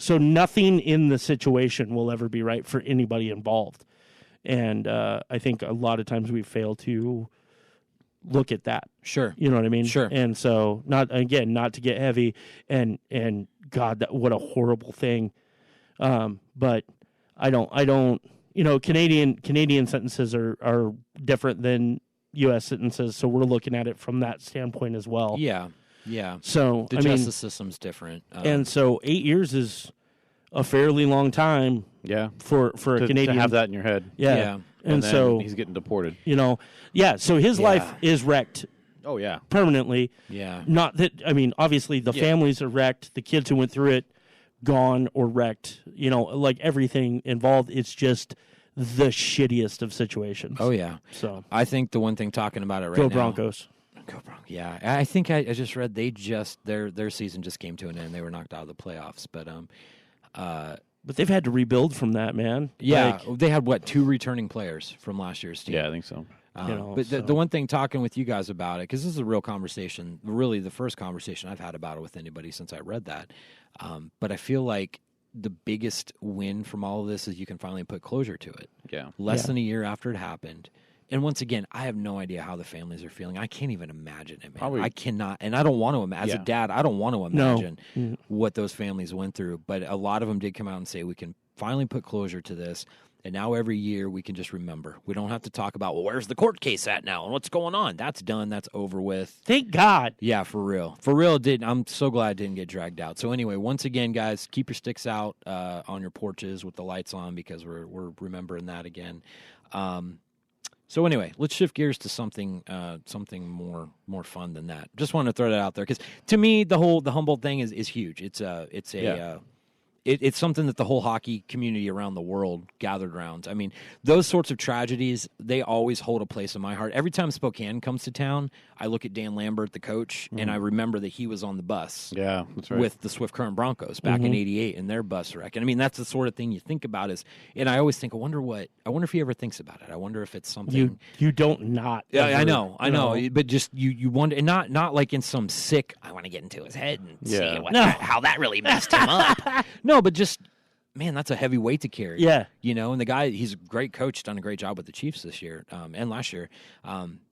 So nothing in the situation will ever be right for anybody involved. And I think a lot of times we fail to look at that. Sure. You know what I mean? Sure. And so not to get heavy and God, what a horrible thing. But I don't, Canadian sentences are different than U.S. sentences. So we're looking at it from that standpoint as well. Yeah. Yeah. So the justice system's different. And so 8 years is a fairly long time. Yeah. For a Canadian to have that in your head. Yeah. And then so he's getting deported. So his life is wrecked. Oh yeah. Permanently. Yeah. Not that obviously the families are wrecked, the kids who went through it gone or wrecked, like everything involved. It's just the shittiest of situations. Oh yeah. So I think the one thing talking about it right go now. Broncos. Go Broncos. Yeah. I think I just read their season just came to an end. They were knocked out of the playoffs, But they've had to rebuild from that, man. Yeah, they had 2 returning players from last year's team. Yeah, I think so. But the one thing talking with you guys about it, because this is a real conversation, really the first conversation I've had about it with anybody since I read that. But I feel like the biggest win from all of this is you can finally put closure to it. Yeah. Less than a year after it happened. And once again, I have no idea how the families are feeling. I can't even imagine it, man. Probably. I cannot, and I don't want to imagine. As a dad, I don't want to imagine what those families went through. But a lot of them did come out and say, we can finally put closure to this. And now every year we can just remember. We don't have to talk about, well, where's the court case at now and what's going on? That's done. That's over with. Thank God. Yeah, for real. For real, it didn't. I'm so glad it didn't get dragged out. So anyway, once again, guys, keep your sticks out on your porches with the lights on because we're remembering that again. So anyway, let's shift gears to something more fun than that. Just wanted to throw that out there because to me, the Humboldt thing is huge. It's something that the whole hockey community around the world gathered around. I mean, those sorts of tragedies, they always hold a place in my heart. Every time Spokane comes to town, I look at Dan Lambert, the coach, and I remember that he was on the bus that's right. with the Swift Current Broncos back in '88 in their bus wreck. And I mean, that's the sort of thing you think about and I always think, I wonder if he ever thinks about it. I wonder if it's something. You don't not. Yeah, ever, I know. But just you wonder, and not like in some sick, I want to get into his head and see how that really messed him up. No, but just, man, that's a heavy weight to carry. Yeah. And the guy, he's a great coach, done a great job with the Chiefs this year and last year.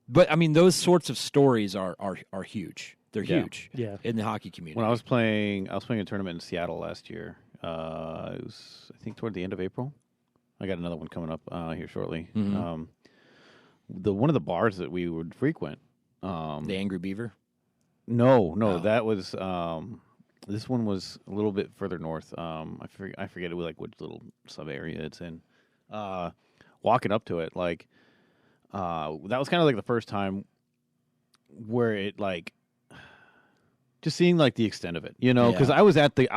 But, I mean, those sorts of stories are huge. They're huge in the hockey community. When I was playing a tournament in Seattle last year. It was, I think, toward the end of April. I got another one coming up here shortly. One of the bars that we would frequent. The Angry Beaver? No, that was... this one was a little bit further north. I forget it was like which little sub area it's in. Walking up to it, like that was kind of like the first time where it like just seeing like the extent of it, because I was at the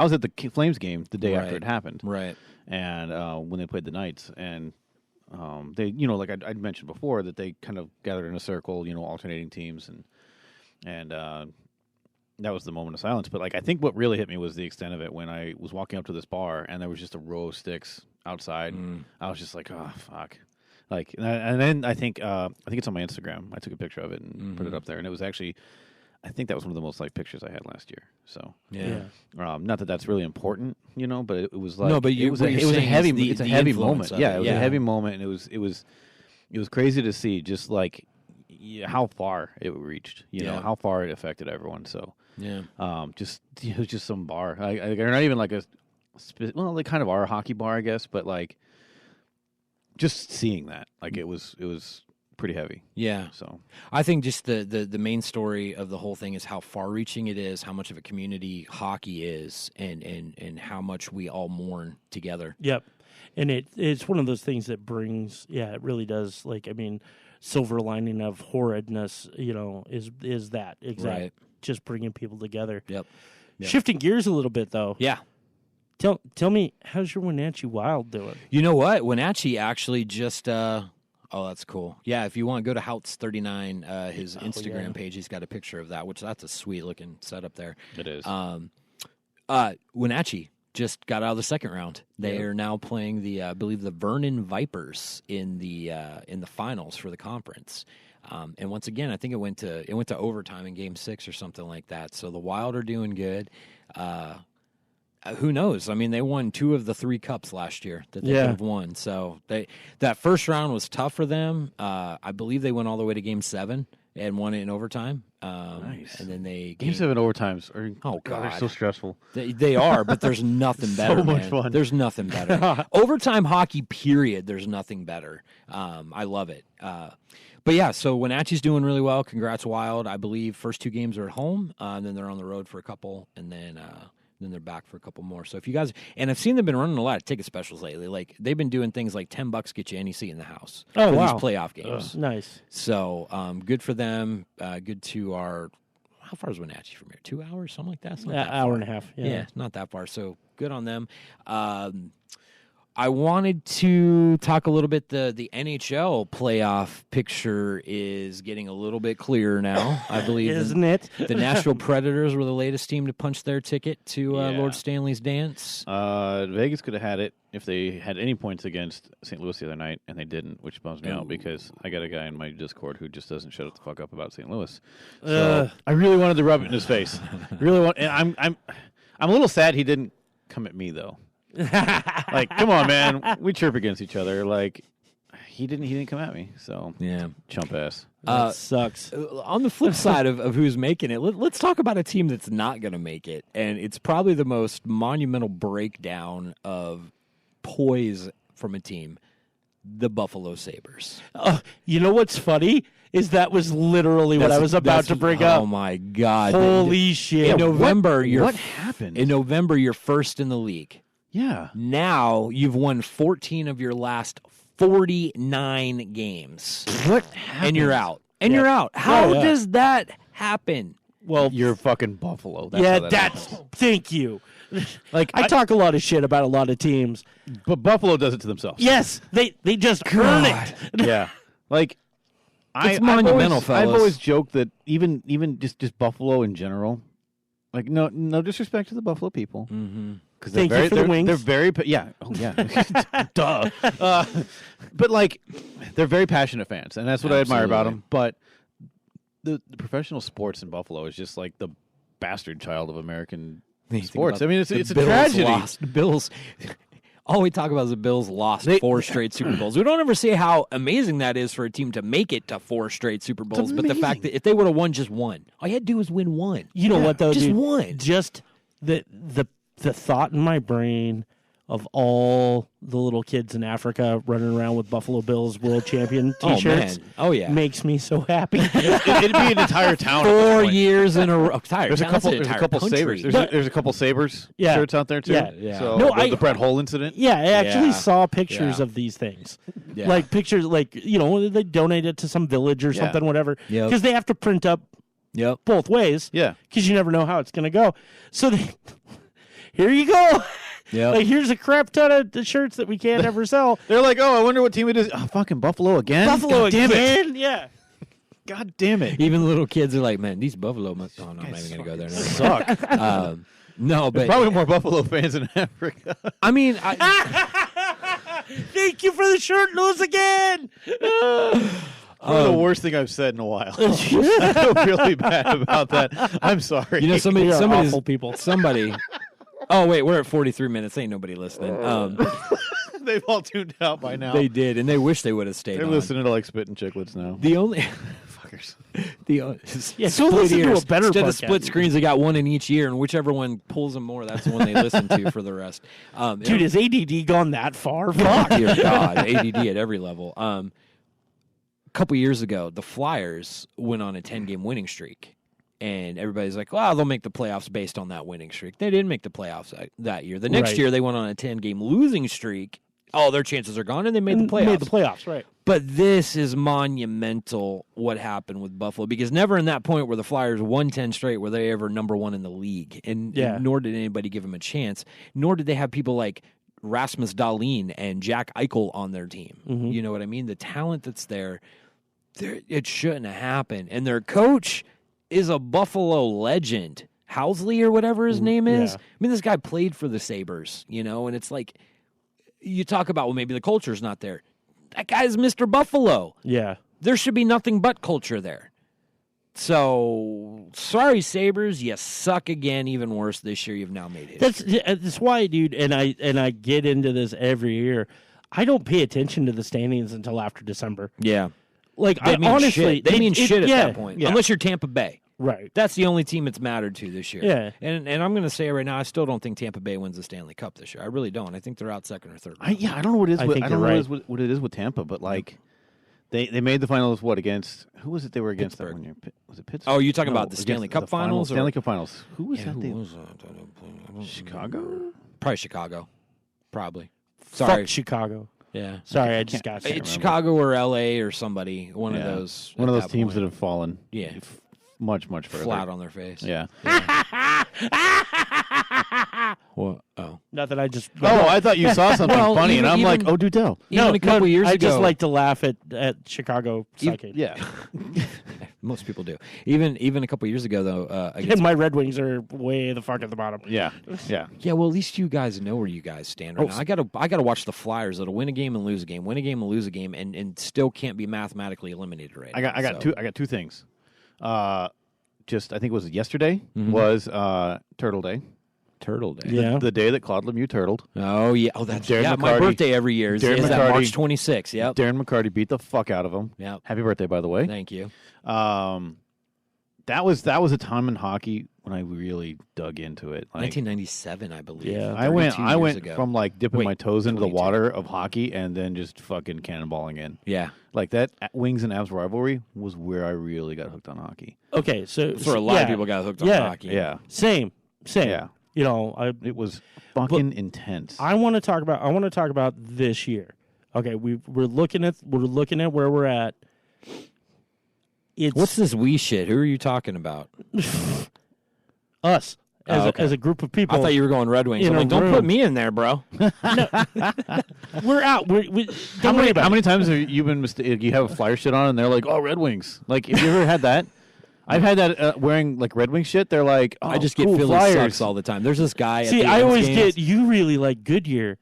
Flames game the day after it happened, right? And when they played the Knights, and they like I'd mentioned before that they kind of gathered in a circle, alternating teams and that was the moment of silence. But, like, I think what really hit me was the extent of it when I was walking up to this bar and there was just a row of sticks outside. I was just like, oh, fuck. Like, and then I think it's on my Instagram. I took a picture of it and put it up there. And it was actually, I think that was one of the most liked pictures I had last year. So, not that that's really important, but it was like, no, but it was a heavy moment. Yeah, it was a heavy moment. And it was crazy to see just like how far it reached, how far it affected everyone. So, it was just some bar. They're not even like like kind of our hockey bar, I guess, but like just seeing that, like it was pretty heavy. Yeah. So I think just the main story of the whole thing is how far-reaching it is, how much of a community hockey is, and how much we all mourn together. Yep. And it's one of those things that brings, it really does. Like, I mean, silver lining of horridness, is that exact, Right. just bringing people together. Yep. Shifting gears a little bit, though. Yeah. Tell me, how's your Wenatchee Wild doing? You know what? Wenatchee actually just. Oh, that's cool. Yeah, if you want, go to Houts39, his Instagram page. He's got a picture of that, which that's a sweet looking setup there. it is. Wenatchee just got out of the second round. They are now playing I believe the Vernon Vipers in the finals for the conference. And once again, I think it went to overtime in Game 6 or something like that. So the Wild are doing good. Who knows? I mean, they won 2 of the 3 cups last year that they could have won. So that first round was tough for them. I believe they went all the way to Game 7 and won it in overtime. Nice. And then Game 7 overtimes are God, they're so stressful. They are, but there's nothing better. So much man. fun. There's nothing better. Overtime hockey, period. There's nothing better. I love it. But yeah, so Wenatchee's doing really well. Congrats, Wild. I believe first 2 games are at home, and then they're on the road for a couple, and then they're back for a couple more. So if you guys, and I've seen them been running a lot of ticket specials lately. Like they've been doing things like $10 get you any seat in the house. Oh, for wow. these playoff games. Nice. So good for them. Good to our. How far is Wenatchee from here? 2 hours, something like that. It's not that Hour far. and a half. Yeah, not that far. So good on them. I wanted to talk a little bit. The NHL playoff picture is getting a little bit clearer now. I believe, Isn't it? the Nashville Predators were the latest team to punch their ticket to Yeah. Lord Stanley's dance. Vegas could have had it if they had any points against St. Louis the other night, and they didn't, which bums me out because I got a guy in my Discord who just doesn't shut the fuck up about St. Louis. So I really wanted to rub it in his face. And I'm a little sad he didn't come at me though. Like, come on, man, we chirp against each other. Like, he didn't come at me. So Yeah. chump ass. That sucks. On the flip side of who's making it, let's talk about a team that's not going to make it. And it's probably the most monumental breakdown of poise from a team, the Buffalo Sabres. You know what's funny is that was literally what I was about to bring up. Oh, my God. Holy shit. In November, what happened? In November, you're first in the league. Yeah. Now you've won 14 of your last 49 games. What happened? And you're out. And you're out. How yeah. does that happen? Well, You're fucking Buffalo. That's how that that's happens. thank you. Like I talk a lot of shit about a lot of teams. But Buffalo does it to themselves. Yes, they just earn it. Yeah. Like It's monumental, fellas. I've always joked that even just Buffalo in general, like no disrespect to the Buffalo people, because Thank you for the wings. They're very duh. But like they're very passionate fans, and that's what I admire about them. But the professional sports in Buffalo is just like the bastard child of American sports. I mean, it's a tragedy. Bills. All we talk about is the Bills lost 4 straight Super Bowls. We don't ever say how amazing that is for a team to make it to 4 straight Super Bowls. But the fact that if they would have won just one, all you had to do was win one. You know what though, just dude? one. Just the thought in my brain of all the little kids in Africa running around with Buffalo Bills world champion T-shirts. Oh yeah, makes me so happy. It'd be an entire town. 4 years in a row. There's a couple Sabres. There's a couple Sabres shirts out there too. Yeah. So No, the Brett Hull incident. Yeah, I actually saw pictures Yeah. of these things. Yeah. Like pictures, like, they donate it to some village or something, whatever. Yep. Because they have to print up both ways. Yeah. Because you never know how it's going to go. So here you go. Yep. Like, here's a crap ton of the shirts that we can't ever sell. They're like, oh, I wonder what team it is. Oh, fucking Buffalo again. Buffalo God damn again? it. Yeah. God damn it. Even little kids are like, man, these Buffalo must. Oh no, I'm not even gonna go there. Suck. No, but Probably more Buffalo fans in Africa. I mean, Thank you for the shirt, lose again. Probably the worst thing I've said in a while. I feel really bad about that. I'm sorry. you know, somebody's awful people. Somebody. Oh wait, we're at 43 minutes. Ain't nobody listening. They've all tuned out by now. They did, and they wish they would have stayed. They're on. listening to like Spittin' Chicklets now. The only motherfuckers. Yeah, split go listen to ears. a better Instead of podcast. split screens, they got one in each ear, and whichever one pulls them more, that's the one they listen to for the rest. Dude, has ADD gone that far? Fuck, dear God, ADD at every level. A couple years ago, the Flyers went on a 10-game winning streak. And everybody's like, well, they'll make the playoffs based on that winning streak. They didn't make the playoffs that year. The next year, they went on a 10-game losing streak. Oh, their chances are gone, and they made the playoffs. Right. But this is monumental, what happened with Buffalo, because never in that point where the Flyers won 10 straight were they ever number one in the league. And nor did anybody give them a chance, nor did they have people like Rasmus Dahlin and Jack Eichel on their team. Mm-hmm. You know what I mean? The talent that's there, it shouldn't have happened. And their coach is a Buffalo legend, Housley or whatever his name is. Yeah. I mean, this guy played for the Sabres, and it's like, you talk about, well, maybe the culture's not there. That guy's Mr. Buffalo. Yeah. There should be nothing but culture there. So, sorry, Sabres, you suck again. Even worse this year. You've now made history. That's why, dude. And I get into this every year. I don't pay attention to the standings until after December. Yeah, Like they mean honestly, shit. They mean shit at that point. Yeah. Unless you're Tampa Bay. Right. That's the only team it's mattered to this year. Yeah. And I'm going to say right now, I still don't think Tampa Bay wins the Stanley Cup this year. I really don't. I think they're out second or third. I don't know what it is. I With, think I don't you're know right. what it is with Tampa, but like they made the finals. What against? Who was it? They were against Pittsburgh. that one year. Was it Pittsburgh? Oh, you talking about the against Stanley Cup the finals? Or? Stanley Cup finals. Who was that? Who was that? Chicago. Probably Chicago. Probably. Sorry. Fuck Chicago. Yeah. Sorry, I just got It's sick. Chicago or L.A. or somebody. One of Yeah. those. One at of those that teams point. that have fallen. Yeah. Much further. Flat on their face. Yeah. What? Oh. Nothing. I just. Oh, I thought you saw something Well, funny, even- and I'm like, even- oh, do tell. Even a couple years I ago. just like to laugh at Chicago psychic. Yeah. Most people do. Even a couple years ago, though, And against my Red Wings are way the fuck at the bottom. Yeah. Yeah. yeah, well, at least you guys know where you guys stand right now. I gotta watch the Flyers that'll win a game and lose a game, win a game and lose a game, and still can't be mathematically eliminated right now. I got two things. Just I think it was yesterday Mm-hmm. was Turtle Day. Turtle Day. Yeah. The day that Claude Lemieux turtled. Oh yeah. Oh, that's Darren my McCarty- birthday every year is Darren that McCarty- March 26th. Yep. Darren McCarty beat the fuck out of him. Yep. Happy birthday, by the way. Thank you. That was a time in hockey when I really dug into it. Like, 1997, I believe. Yeah. I went 32 years ago. from like dipping Wait, my toes into the 22. water of hockey and then just fucking cannonballing in. Yeah. Like that Wings and Avs rivalry was where I really got hooked on hockey. Okay, so That's where a lot of people got hooked on Yeah. hockey. Yeah. Same. Yeah. You know, It was fucking intense. I want to talk about this year. Okay, we're looking at where we're at. It's What's this we shit? Who are you talking about? us as, okay. as a group of people. I thought you were going Red Wings. In I'm a like, don't room. put me in there, bro. We're out. How many times have you been you have a Flyer shit on and they're like, oh, Red Wings. Like, have you ever had that? I've had that wearing like Red Wings shit. They're like, oh, I just get cool, Philly Flyers. sucks all the time. There's this guy. See, at the I Ends always games. get you really like Goodyear.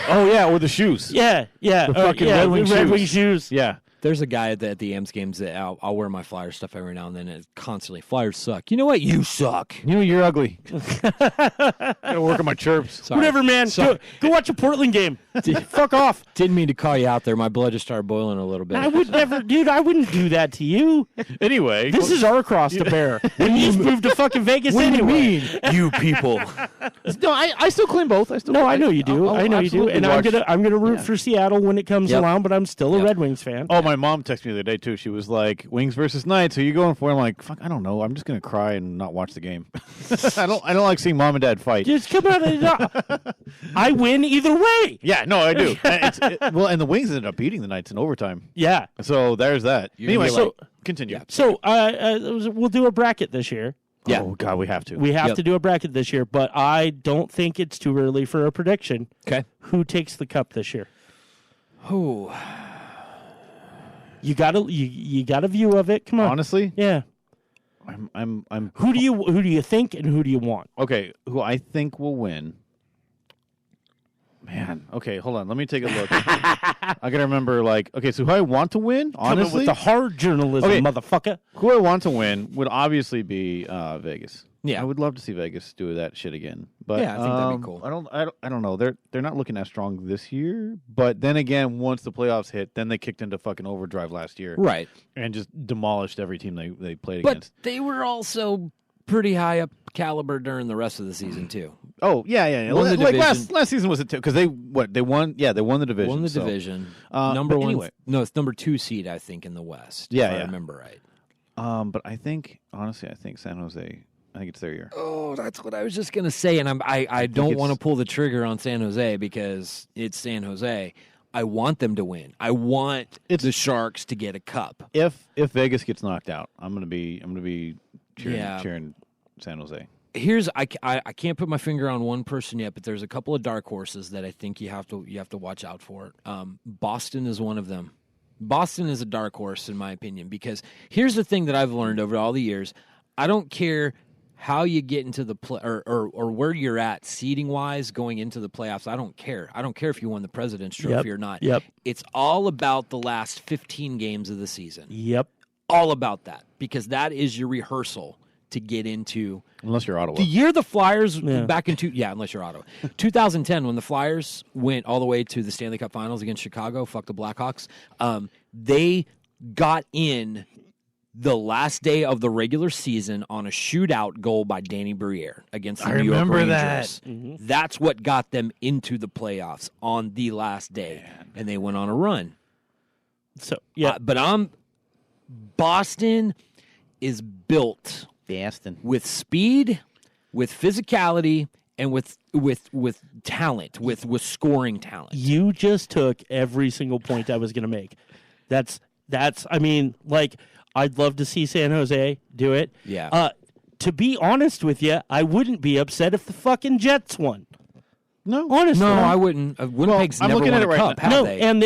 Oh yeah, or the shoes. Yeah. The fucking Red Wing Red shoes. Wing shoes. Yeah. There's a guy at the M's games that I'll wear my Flyers stuff every now and then. And it's constantly, Flyers suck. You know what? You suck. You know, you're ugly. Gotta work on my chirps. Sorry. Whatever, man. Sorry. Go watch a Portland game. Fuck off. Didn't mean to call you out there. My blood just started boiling a little bit. I would never, dude. I wouldn't do that to you. Anyway, This is our cross to bear. We just moved to fucking Vegas anyway. you people. no, I still claim both. No, I know you do. I'll I know you do. absolutely And watch- I'm gonna root for Seattle when it comes Yep. around. But I'm still a Yep. Red Wings fan. Oh, my mom texted me the other day too. She was like, "Wings versus Knights. Who are you going for?" I'm like, "Fuck, I don't know. I'm just gonna cry and not watch the game. I don't like seeing mom and dad fight." Just come out and I win either way. Yeah, no, I do. Well, and the Wings ended up beating the Knights in overtime. Yeah. So there's that. Anyway, gonna be so continue. So we'll do a bracket this year. Yeah. Oh God, we have to. We have Yep. to do a bracket this year, but I don't think it's too early for a prediction. Okay. Who takes the cup this year? Oh. You got a view of it. Come on. Honestly, Yeah. I'm. Who do you think and who do you want? Okay, who I think will win. Man, okay, hold on. Let me take a look. I gotta remember, okay, so who I want to win, Coming honestly, with the hard journalism, Okay. motherfucker. who I want to win would obviously be Vegas. Yeah. I would love to see Vegas do that shit again. But Yeah, I think that'd be cool. I don't know. They're not looking as strong this year. But then again, once the playoffs hit, then they kicked into fucking overdrive last year, Right. and just demolished every team they played But against. they were also pretty high up caliber during the rest of the season too. Oh yeah. Won the Like division. last season was it because they won? Yeah, they won the division. Won the so- division. but Number one. anyway. No, it's number 2 seed, I think, in the West. Yeah, if I yeah. remember right. But I think honestly, San Jose. I think it's their year. Oh, that's what I was just gonna say, and I don't it's- want to pull the trigger on San Jose because it's San Jose. I want them to win. I want the Sharks to get a cup. If Vegas gets knocked out, I'm gonna be cheering, Yeah. cheering San Jose. Here's I can't put my finger on one person yet, but there's a couple of dark horses that I think you have to watch out for. Boston is one of them. Boston is a dark horse in my opinion because here's the thing that I've learned over all the years. I don't care how you get into the play or where you're at seeding wise going into the playoffs. I don't care. I don't care if you won the President's Trophy or not. Yep. It's all about the last 15 games of the season. Yep. All about that because that is your rehearsal to get into. Unless you're Ottawa. The year the Flyers Yeah. back in unless you're Ottawa. 2010 when the Flyers went all the way to the Stanley Cup Finals against Chicago, fuck the Blackhawks. They got in the last day of the regular season on a shootout goal by Danny Briere against the New York remember Rangers. that. Mm-hmm. That's what got them into the playoffs on the last day, and they went on a run. So yeah, But Boston is built Boston. with speed, with physicality, and with talent, with scoring talent. you just took every single point I was going to make. That's. I mean, like, I'd love to see San Jose do it. Yeah. To be honest with you, I wouldn't be upset if the fucking Jets won. No. Honestly, No, I wouldn't. Winnipeg's I'm never looking won at a it right cup, now. have No, they? and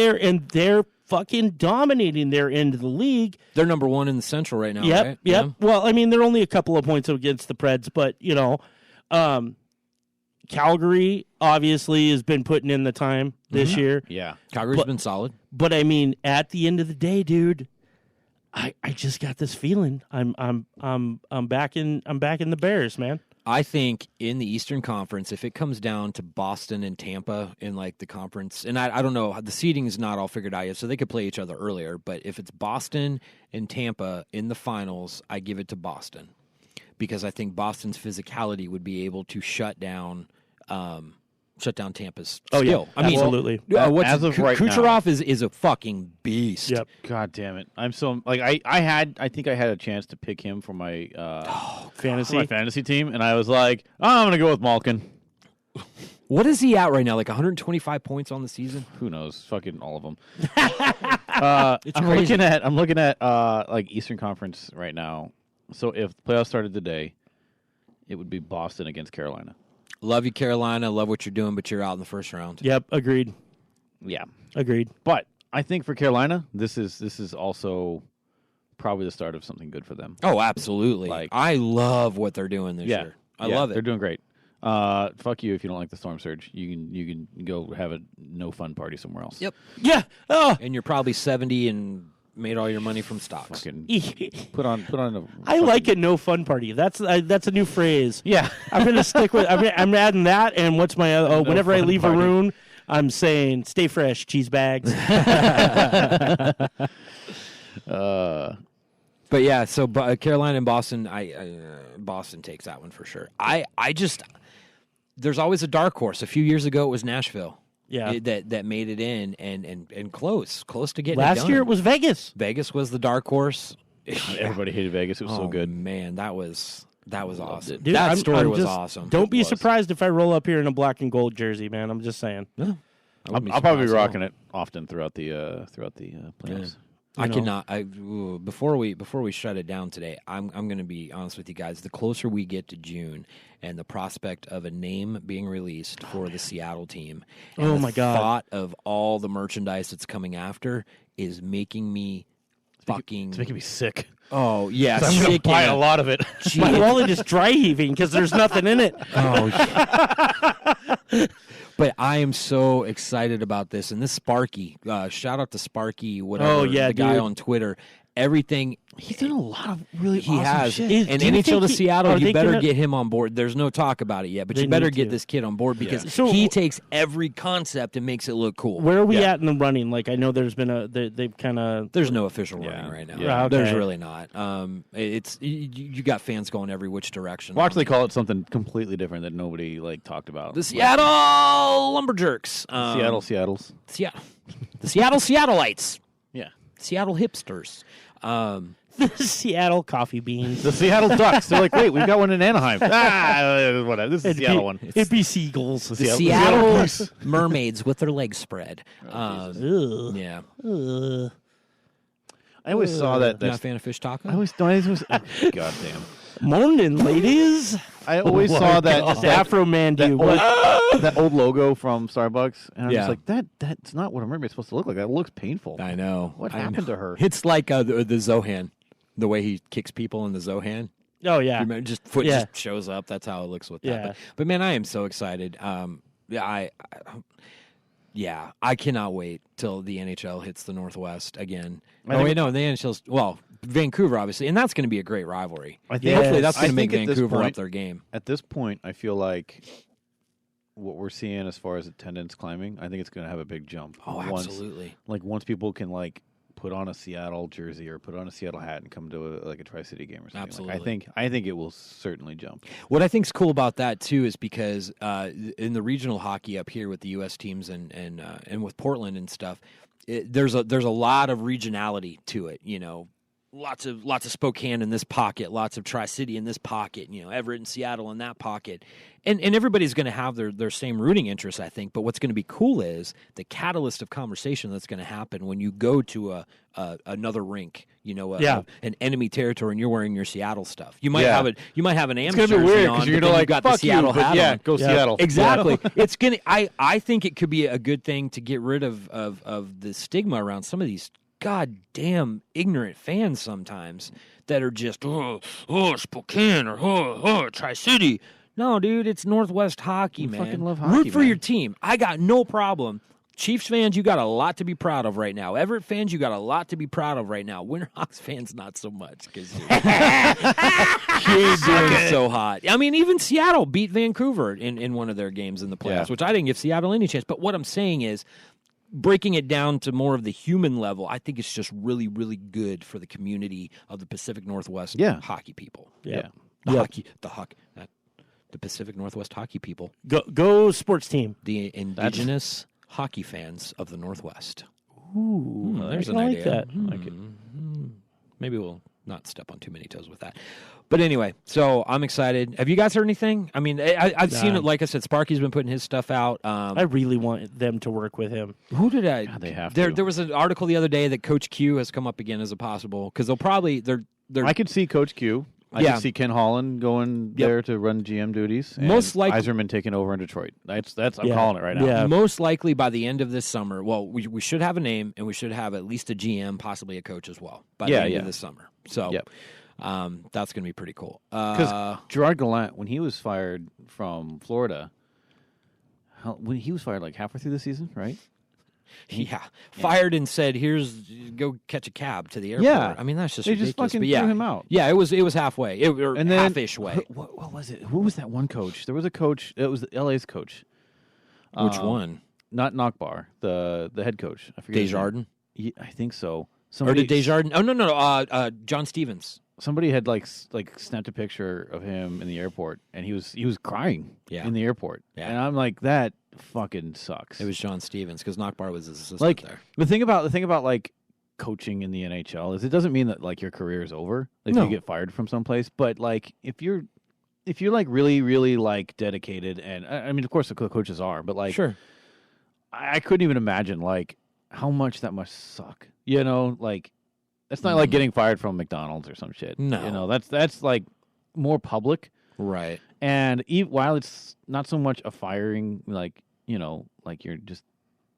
they're fucking dominating their end of the league. They're number 1 in the Central right now, Yep, right? yep. Yeah. Well, I mean, they're only a couple of points against the Preds, but Calgary obviously has been putting in the time this year. Yeah. Calgary's But- been solid. But I mean, at the end of the day, dude, I just got this feeling I'm back in the Bears, man. I think in the Eastern Conference, if it comes down to Boston and Tampa in like the conference, and I don't know, the seeding is not all figured out yet, so they could play each other earlier. But if it's Boston and Tampa in the finals, I give it to Boston because I think Boston's physicality would be able to shut down Tampa's Oh, yeah. skill. I mean, Absolutely. As of right now- Kucherov is a fucking beast. Yep. God damn it! I'm so like I think I had a chance to pick him for my fantasy team, and I was like, I'm gonna go with Malkin. What is he at right now? Like 125 points on the season? Who knows? Fucking all of them. It's I'm crazy. looking at like Eastern Conference right now. So if the playoffs started today, it would be Boston against Carolina. Love you, Carolina. Love what you're doing, but you're out in the first round. Yep, agreed. Yeah, Agreed. but I think for Carolina, this is also probably the start of something good for them. Oh, absolutely. Like- I love what they're doing this year. I love They're it. doing great. Fuck you if you don't like the storm surge. You can go have a no fun party somewhere else. Yep. Yeah. Oh. And you're probably 70 and made all your money from stocks. Fucking I put on a. like a no fun party. That's a new phrase. Yeah. I'm gonna stick with. I'm adding that. And what's my other? Oh, whenever I fun leave party. a room, I'm saying stay fresh, cheese bags. But yeah, so Carolina and Boston, Boston takes that one for sure. I just there's always a dark horse. A few years ago, it was Nashville. Yeah. that made it in and close to getting it Last done. year it was Vegas. Vegas was the dark horse. Everybody hated Vegas. It was so good. Man, that was awesome. Dude, that I'm story was just- awesome. Don't be was. surprised if I roll up here in a black and gold jersey, man. I'm just saying. No, I'll probably be rocking it often throughout the playoffs. I know. cannot. Before we shut it down today, I'm going to be honest with you guys. The closer we get to June, and the prospect of a name being released for the Seattle team, and Oh, the my God. thought of all the merchandise that's coming after is making me fucking. It's making me sick. Oh yeah, I'm gonna sick buy and- a lot of it. My wallet is dry heaving because there's nothing in it. Oh, yeah. But I am so excited about this. And this Sparky, shout out to Sparky, whatever, the guy on Twitter. Everything. He's done a lot of really he awesome has. shit. And NHL to Seattle, you better get him on board. There's no talk about it yet, but you better get this kid on board because he takes every concept and makes it look cool. Where are we at in the running? Like, I know there's been they've kind of... There's no official running right now. Yeah, okay. There's really not. It's you got fans going every which direction. Watch they call it something completely different that nobody talked about. The Seattle Lumberjerks. Seattle's. The Seattle Seattleites. Yeah. Seattle hipsters. The Seattle coffee beans. The Seattle Ducks. They're like, wait, we've got one in Anaheim. Whatever. This is the Seattle one. It'd be Seagulls. The Seattle mermaids with their legs spread. Yeah. I always saw that. You're not a fan of fish taco? I always goddamn. Morning, ladies. I always saw that Afro Man dude. That old logo from Starbucks, and I'm just like, that's not what a mermaid's supposed to look like. That looks painful. I know. What happened to her? It's like the Zohan, the way he kicks people in the Zohan. Oh yeah, just foot just shows up. That's how it looks with that. But man, I am so excited. I cannot wait till the NHL hits the Northwest again. The NHL's Vancouver, obviously, and that's going to be a great rivalry. Hopefully, that's going to make Vancouver up their game. At this point, I feel like what we're seeing as far as attendance climbing, I think it's going to have a big jump. Oh, absolutely! Once people can put on a Seattle jersey or put on a Seattle hat and come to a Tri-City game or something. Absolutely. I think it will certainly jump. What I think's cool about that too is because in the regional hockey up here with the U.S. teams and with Portland and stuff, there's a lot of regionality to it. You know, lots of Spokane in this pocket, lots of Tri-City in this pocket. You know, Everett and Seattle in that pocket, and everybody's going to have their same rooting interests, I think. But what's going to be cool is the catalyst of conversation that's going to happen when you go to another rink. You know, an enemy territory, and you're wearing your Seattle stuff. You might have it. You might have an Ams jersey on. It's going to be weird because you're going to got the Seattle hat on. Go Seattle. Exactly. It's gonna. I think it could be a good thing to get rid of the stigma around some of these goddamn ignorant fans sometimes that are just Spokane or Tri-City. No, dude, it's Northwest hockey, man. Fucking love hockey, root for your team. I got no problem. Chiefs fans, you got a lot to be proud of right now. Everett fans, you got a lot to be proud of right now. Winterhawks fans, not so much because you're doing so hot. I mean, even Seattle beat Vancouver in one of their games in the playoffs, which I didn't give Seattle any chance. But what I'm saying is, breaking it down to more of the human level, I think it's just really, really good for the community of the Pacific Northwest hockey people. Yeah. The Pacific Northwest hockey people. Go sports team. The indigenous hockey fans of the Northwest. Ooh, there's I an like idea. that. Like it. Maybe we'll not step on too many toes with that. But anyway, so I'm excited. Have you guys heard anything? I mean, I've seen it. Like I said, Sparky's been putting his stuff out. I really want them to work with him. Who did I? God, they have there, to. There was an article the other day that Coach Q has come up again as a possible because they'll probably they're. I could see Coach Q. I could see Ken Holland going there to run GM duties. And most likely, Yzerman taking over in Detroit. That's I'm calling it right now. Yeah. Most likely by the end of this summer. Well, we should have a name and we should have at least a GM, possibly a coach as well by the end of this summer. So. Yep. That's going to be pretty cool. Because Gerard Gallant, when he was fired from Florida, when he was fired halfway through the season, right? Fired and said, go catch a cab to the airport. Yeah. I mean, that's just they ridiculous. just fucking threw him out. Yeah, it was halfway, and then, half-ish way. What was it? Who was that one coach? There was a coach. It was the LA's coach. Which one? Not Knockbar, the head coach. I forget. Desjardins? I think so. Or did Desjardins? Oh, no. John Stevens. Somebody had snapped a picture of him in the airport, and he was crying in the airport. Yeah. And I'm like, that fucking sucks. It was John Stevens because Knockbar was his assistant there. The thing about coaching in the NHL is it doesn't mean that your career is over if you get fired from someplace. But if you're really really dedicated, and I mean of course the coaches are, but sure, I couldn't even imagine how much that must suck. You know, that's not like getting fired from McDonald's or some shit. No. You know, that's more public. Right. And while it's not so much a firing, you're just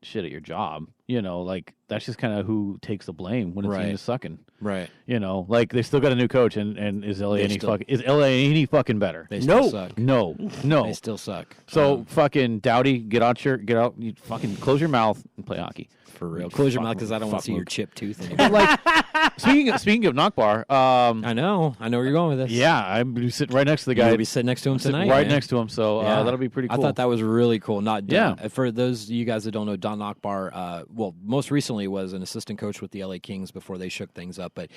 shit at your job, You know, like that's just kind of who takes the blame when it's Right. team is sucking. Right. You know, like they still got a new coach, and is LA still- any fucking better? They still No. suck. No. They still suck. So fucking Dowdy, get out, you fucking close your mouth and play hockey. For real. Close your mouth because I don't want fuck to see your Luke. chipped tooth anymore. But like speaking of Knockbar, I know where you're going with this. yeah, I'm sitting right next to the guy. You'll be sitting next to him Sitting tonight. right man. next to him, so Yeah. that'll be pretty cool. I thought that was really cool. Yeah. For those of you guys that don't know, Don Knockbar, most recently was an assistant coach with the LA Kings before they shook things up. But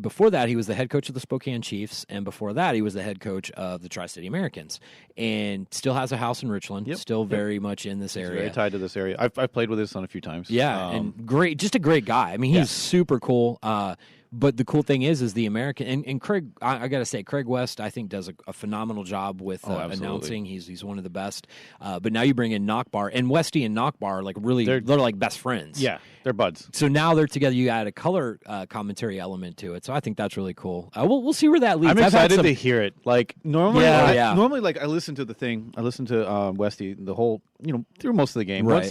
before that, he was the head coach of the Spokane Chiefs, and before that, he was the head coach of the Tri-City Americans, and still has a house in Richland. Yep. Still very much in this He's area. very tied to this area. I've played with his son a few times. Yeah, and great, just a great guy. I mean, he's super cool. But the cool thing is the American and Craig. I got to say, Craig West, I think, does a phenomenal job with announcing. He's one of the best. But now you bring in Knockbar, and Westy and Knockbar are like really they're like best friends. yeah, they're buds. So now they're together. You add a color commentary element to it. So I think that's really cool. We'll see where that leads. I'm excited to hear it. Like normally, normally like I listen to the thing. I listen to Westy the whole through most of the game. Right. Once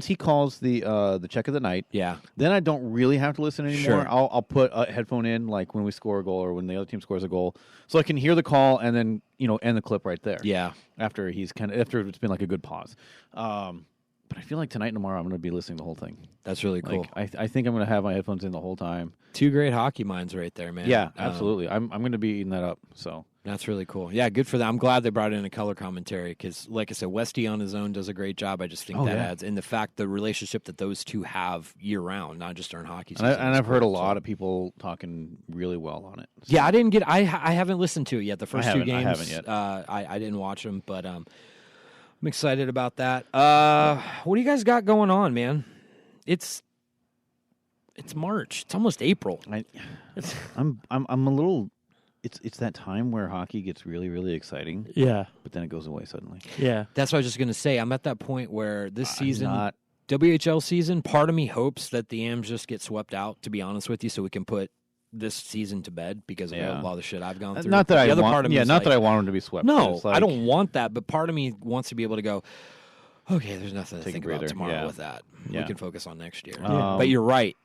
he calls the check of the night. Yeah. Then I don't really have to listen anymore. Sure. I'll put a headphone in like when we score a goal or when the other team scores a goal, so I can hear the call and then end the clip right there. Yeah. After it's been like a good pause. But I feel like tonight and tomorrow I'm going to be listening to the whole thing. That's really cool. Like, I think I'm going to have my headphones in the whole time. Two great hockey minds right there, man. Yeah, absolutely. I'm going to be eating that up. So that's really cool. Yeah, good for them. I'm glad they brought in a color commentary because, like I said, Westy on his own does a great job. I just think adds, and the relationship that those two have year round, not just during hockey season. And I've heard a lot of people talking really well on it. So. Yeah, I haven't listened to it yet. The first two games, I haven't yet. I didn't watch them, but I'm excited about that. What do you guys got going on, man? It's March. It's almost April. I'm a little. It's that time where hockey gets really, really exciting. Yeah. But then it goes away suddenly. Yeah. That's what I was just going to say. I'm at that point where this season, WHL season, part of me hopes that the Ams just get swept out, to be honest with you, so we can put this season to bed because of a lot of the shit I've gone through. Not that the I other want, part of me is not that I want them to be swept. No, like, I don't want that, but part of me wants to be able to go, okay, there's nothing to think about breather. tomorrow with that. Yeah. We can focus on next year. Yeah. But you're right.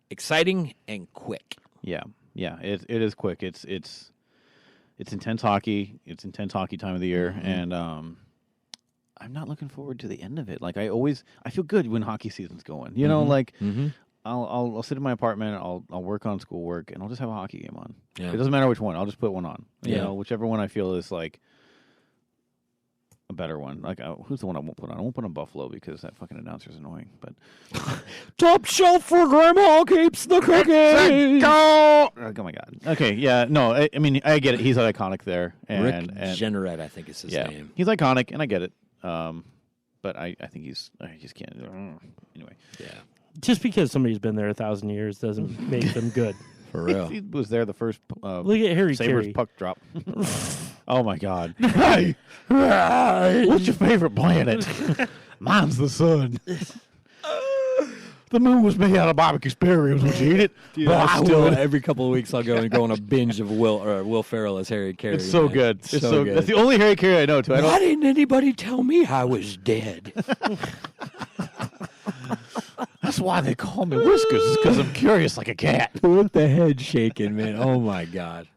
Exciting and quick. Yeah. It is quick. It's intense hockey. It's intense hockey time of the year, and I'm not looking forward to the end of it. Like I feel good when hockey season's going. You know, like I'll sit in my apartment. I'll work on schoolwork, and I'll just have a hockey game on. Yeah. It doesn't matter which one. I'll just put one on. You know, whichever one I feel is like a better one. Like who's the one I won't put on? I won't put on Buffalo because that fucking announcer's annoying. But Top shelf for grandma keeps the cookies. go! Oh my god. Okay, yeah, no, I mean I get it. He's iconic there, Rick and Jenneret, I think is his name. he's iconic, and I get it. But I think I just can't. Anyway, Yeah, Just because somebody's been there 1,000 years doesn't make them good. for real. he was there the first. Look at Harry Sabres Carey. puck drop. Oh my god! Hey, what's your favorite planet? Mine's the sun. The moon was made out of barbecue spare ribs. Would you eat it? Dude, Well, I would. every couple of weeks I'll go on a binge of Will Ferrell as Harry Carey. It's so man. good. It's so good. good. That's the only Harry Carey I know too. Why didn't anybody tell me I was dead? That's why they call me Whiskers. It's because I'm curious like a cat. With the head shaking, man. Oh my god.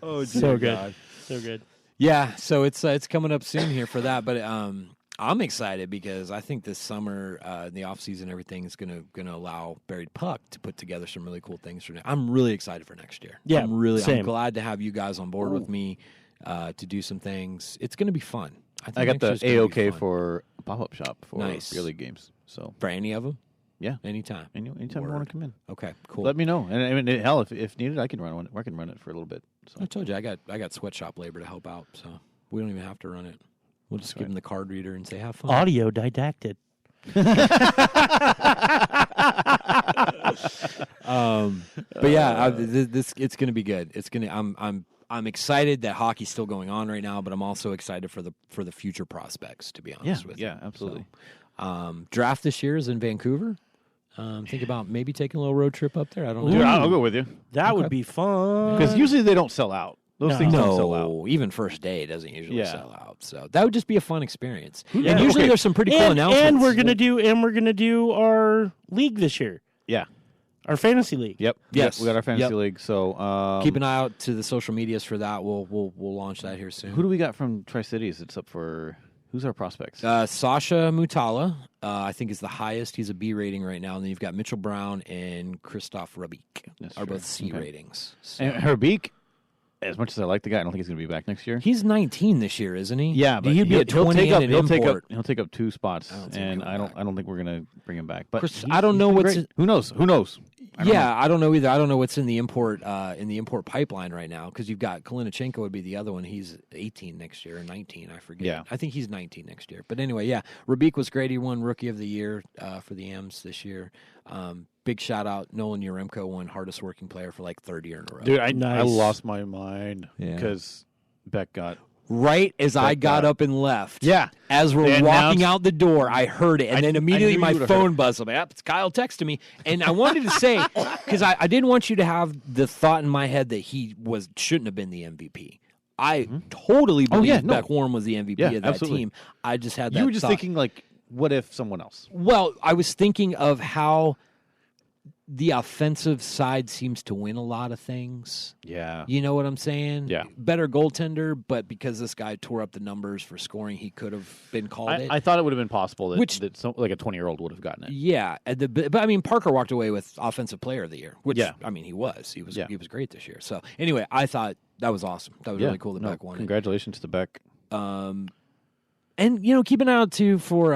Oh, So good. God. So good. Yeah, so it's coming up soon here for that, but I'm excited because I think this summer, in the off season, everything is gonna allow Buried Puck to put together some really cool things for now. I'm really excited for next year. Yeah, I'm same. glad to have you guys on board with me to do some things. It's gonna be fun. think I got the next year's gonna be A-OK fun. for a pop-up shop for Nice. beer league games. So For any of them? yeah, Anytime. anytime you want to come in, Okay, cool. let me know. And I mean, hell, if needed, I can run one. I can run it for a little bit. So I told you I got sweatshop labor to help out, so we don't even have to run it. We'll just give them the card reader and say, have fun. Audio didacted. But yeah, it's going to be good. It's going to. I'm excited that hockey's still going on right now, but I'm also excited for the future prospects. To be honest with you, yeah, absolutely. So, draft this year is in Vancouver. Think about maybe taking a little road trip up there. I don't know. Dude, I'll go with you That would be fun. because usually they don't sell out. Those things don't sell out. No, even first day doesn't usually Yeah. sell out. So that would just be a fun experience. Yeah. And usually Okay. there's some pretty cool announcements. And we're gonna do our league this year, Yeah. our fantasy league. Yep. Yes. We got our fantasy Yep. league. So Keep an eye out to the social medias for that. We'll launch that here soon. who do we got from Tri-Cities? It's up for who's our prospects? Sasha Mutala, I think, is the highest. He's a B rating right now. And then you've got Mitchell Brown and Christoph Rubik That's are true. both C Okay. ratings. So. And Herbeek, as much as I like the guy, I don't think he's going to be back next year. He's 19 this year, isn't he? Yeah, but he'd be a 20 take up, and an import. he'll take up 2 spots, I don't see him and coming I back. don't think we're going to bring him back. But Chris, I don't know what's great. Who knows? Who knows? I don't know either. I don't know what's in the import pipeline right now because you've got Kalinichenko would be the other one. He's 18 next year or 19, I forget. Yeah. I think he's 19 next year. But anyway, yeah, Rubik was great. He won Rookie of the Year for the M's this year. Big shout out, Nolan Yaremko won hardest working player for like third year in a row. Dude, I Nice. lost my mind Yeah. because Beck got. Right as I got up and left. Yeah. As we're They walking announced- out the door, I heard it. And then I immediately knew my you would've heard phone buzzed. I'm like, it's Kyle texted me. And I wanted to say, because I didn't want you to have the thought in my head that he shouldn't have been the MVP. I totally believe yeah, no. Beck Warm was the MVP Yeah, of that absolutely. team. I just had that You were just thought. thinking, like, what if someone else? Well, I was thinking of how the offensive side seems to win a lot of things. Yeah. You know what I'm saying? Yeah. Better goaltender, but because this guy tore up the numbers for scoring, he could have been called it. I thought it would have been possible that, Which- that like a 20-year-old would have gotten it. Yeah, but I mean, Parker walked away with Offensive Player of the Year, which Yeah. I mean, he was Yeah. great this year. So anyway, I thought that was awesome. That was really cool that Beck won it. Congratulations to Beck. And keep an eye out too for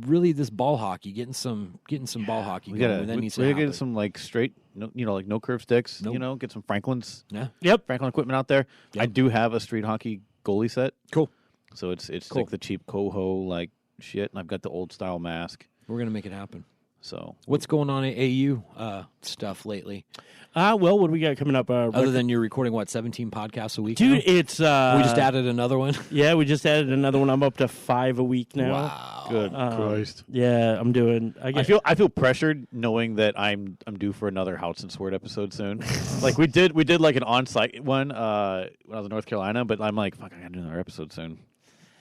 really this ball hockey, getting some ball hockey We going. gotta, That we needs to gotta happen. get some like straight, like no curve sticks. Nope. Get some Franklin's Yep. Franklin equipment out there. Yep. I do have a street hockey goalie set. Cool. So it's Cool. like the cheap Coho like shit, and I've got the old style mask. We're gonna make it happen. So What's going on at AU stuff lately? Well, what do we got coming up? Other than you're recording 17 podcasts a week, dude, now? it's we just added another one. Yeah, we just added another one. I'm up to 5 a week now. Wow. good Christ. Yeah, I'm doing. I feel pressured knowing that I'm due for another House and Sword episode soon. Like we did like an on-site one when I was in North Carolina, but I'm like, fuck, I gotta do another episode soon.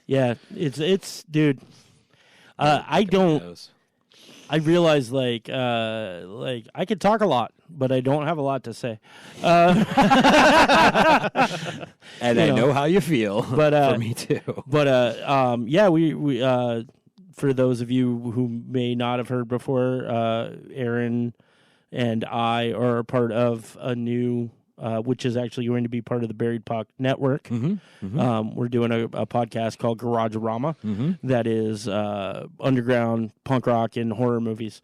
Yeah, it's dude. I don't. I realize like I could talk a lot, but I don't have a lot to say. And You I know. know how you feel. But, for me too. But yeah, we for those of you who may not have heard before, Aaron and I are a part of a new, which is actually going to be part of the Buried Puck Network. We're doing a podcast called Garage-a-Rama that is underground punk rock and horror movies,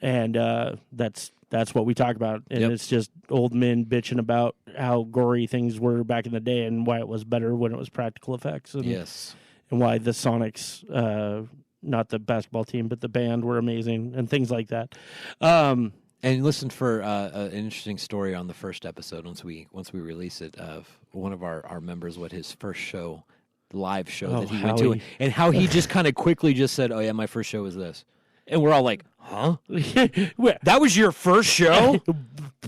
and that's what we talk about. And it's just old men bitching about how gory things were back in the day and why it was better when it was practical effects. And, Yes. and why the Sonics, not the basketball team, but the band were amazing and things like that. And listen for an interesting story on the first episode once we release it of one of our members, what his first show, live show that he went to, Howie. and how he just kind of quickly just said, "Oh yeah, my first show was this," and we're all like, "Huh? That was your first show?"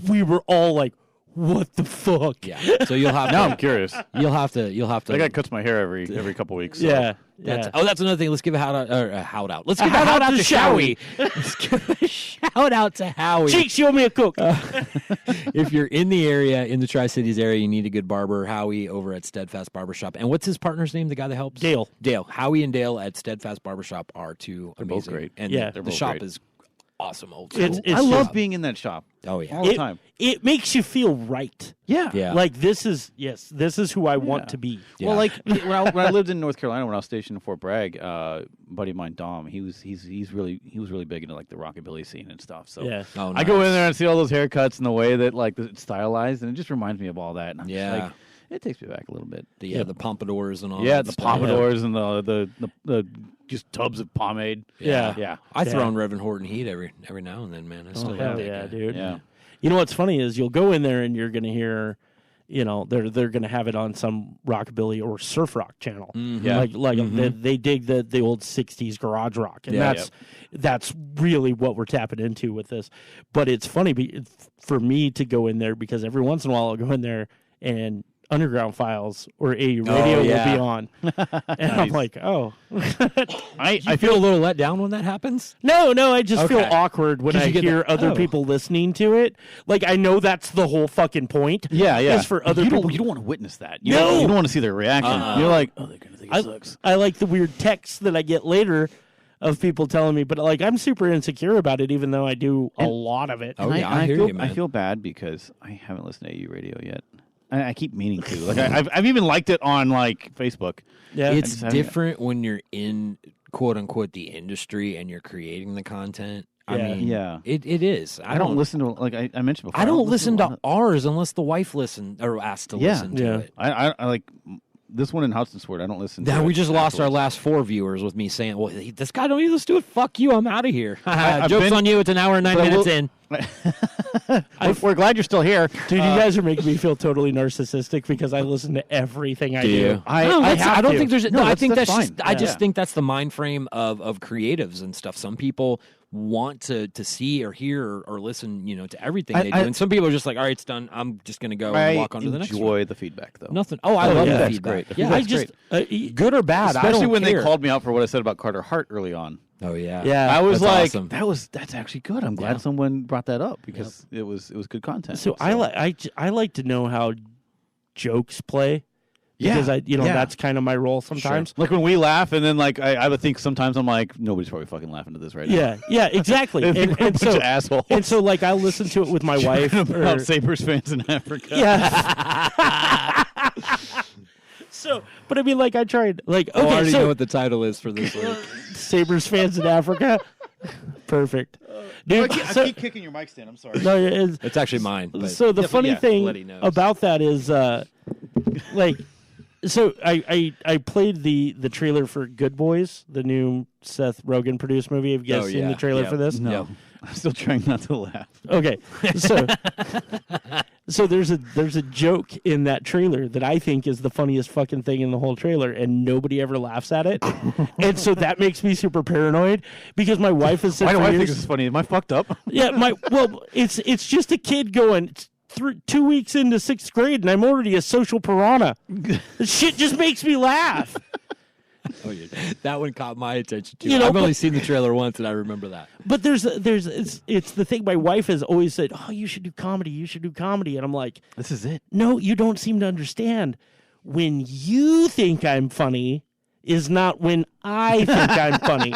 We were all like, what the fuck? Yeah. So you'll have Now to, I'm curious. you'll have to. I got cuts my hair every couple weeks. So. Yeah. That's, Yeah. oh, that's another thing. Let's give a shout out. Let's give a shout out to Howie. Let's give a shout out to Howie. Cheeks, show me a cook. If you're in the area, in the Tri-Cities area, you need a good barber. Howie over at Steadfast Barbershop. And what's his partner's name? The guy that helps? Dale. Howie and Dale at Steadfast Barbershop are two They're both amazing. great. And Yeah. the They're both shop great. is awesome. Old It's- school. I it's love just- being in that shop Oh, yeah. all the time. It makes you feel right. Yeah. Yeah. Like this is who I want to be. Yeah. Well, like when I lived in North Carolina, when I was stationed in Fort Bragg, a buddy of mine, Dom, he was really big into like the rockabilly scene and stuff. So Yeah. Oh, I go nice. in there and see all those haircuts and the way that like it's stylized, and it just reminds me of all that. And I'm just Yeah. like, it takes me back a little bit. The pompadours and all Yeah, that the stuff. pompadours and the just tubs of pomade. Yeah. Yeah. I throw Yeah. on Reverend Horton Heat every now and then, man. I still Oh, love hell that yeah, guy. dude. Yeah. You know what's funny is you'll go in there and you're going to hear, they're going to have it on some rockabilly or surf rock channel. Yeah. Like they dig the old 60s garage rock. And Yeah. that's really what we're tapping into with this. But it's funny for me to go in there because every once in a while I'll go in there and Underground Files or AU Radio will be on. And I'm like, oh. I feel a little let down when that happens? No, I just feel awkward when I hear other oh. people listening to it. Like, I know that's the whole fucking point. Yeah. Is for other people. You don't want to witness that. You No! don't want to see their reaction. You're like, oh, they're going to think it sucks. I like the weird texts that I get later of people telling me, but like I'm super insecure about it, even though I do a lot of it. Oh, yeah, I hear you, man. I feel bad because I haven't listened to AU Radio yet. I keep meaning to. Like I've even liked it on like Facebook. Yeah, it's different when you're in quote unquote the industry and you're creating the content. I mean, it is. I don't listen to like I mentioned before. I don't listen to ours unless the wife listens or asks to listen to it. I like this one in Hudson Sport. I don't listen to. Yeah, we just lost our afterwards. last 4 viewers with me saying, "Well, this guy don't even listen to it. Fuck you, I'm out of here." I've Joke's been- on you. It's an hour and 9 minutes in. We're glad you're still here. Dude, you guys are making me feel totally narcissistic because I listen to everything I do. I don't think there's. No, I think that's fine. just. I just think that's the mind frame of creatives and stuff. Some people want to see or hear or listen, to everything they do, and some people are just like, all right, it's done. I'm just going to go and walk on to the next one. I enjoy the feedback though. Nothing. Oh, I love the feedback. Great. Yeah, That's great. Good or bad, Especially I don't when care. they called me out for what I said about Carter Hart early on. Oh yeah, Yeah. I was That's like, awesome. that's actually good. I'm glad someone brought that up because it was good content. So I like to know how jokes play. Because that's kind of my role sometimes. Like when we laugh, and then like I would think sometimes I'm like, nobody's probably fucking laughing at this right now. Yeah, exactly. and so assholes. And so like I listen to it with my wife. About Sabres fans in Africa. Yeah. So, but I mean, like I tried. Like, okay, I already so know what the title is for this week. Sabres fans in Africa. Perfect, dude. I keep kicking your mic stand. I'm sorry. No, It's actually mine. But so the funny thing Letty knows. about that is, like, so I played the trailer for Good Boys, the new Seth Rogen produced movie. Have you guys seen the trailer for this? No. Yep. I'm still trying not to laugh. Okay, so there's a joke in that trailer that I think is the funniest fucking thing in the whole trailer, and nobody ever laughs at it, and so that makes me super paranoid because my wife has said, Why do for I years, think this is funny? Am I fucked up? Yeah, it's just a kid going 2 weeks into 6th grade, and I'm already a social piranha. This shit just makes me laugh. Oh, yeah. That one caught my attention too. You know, I've only seen the trailer once, and I remember that. But it's the thing. My wife has always said, "Oh, you should do comedy. You should do comedy," and I'm like, This is it. "No, you don't seem to understand. When you think I'm funny, is not when I think I'm funny."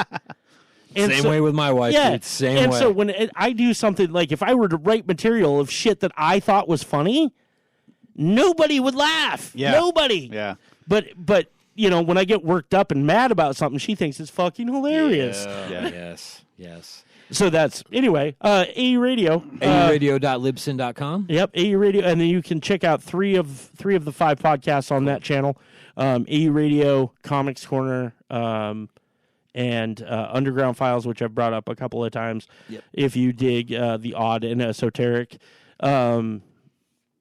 And Same way with my wife. Yeah, Dude. Same and way. so when I do something like if I were to write material of shit that I thought was funny, nobody would laugh. Yeah. Nobody. Yeah. But when I get worked up and mad about something, she thinks it's fucking hilarious. Yeah. Yes. So that's anyway. AU Radio. AUradio.libsyn.com. Yep, AU Radio, and then you can check out three of the 5 podcasts on that channel. AU Radio, Comics Corner, and Underground Files, which I've brought up a couple of times. Yep. If you dig the odd and esoteric,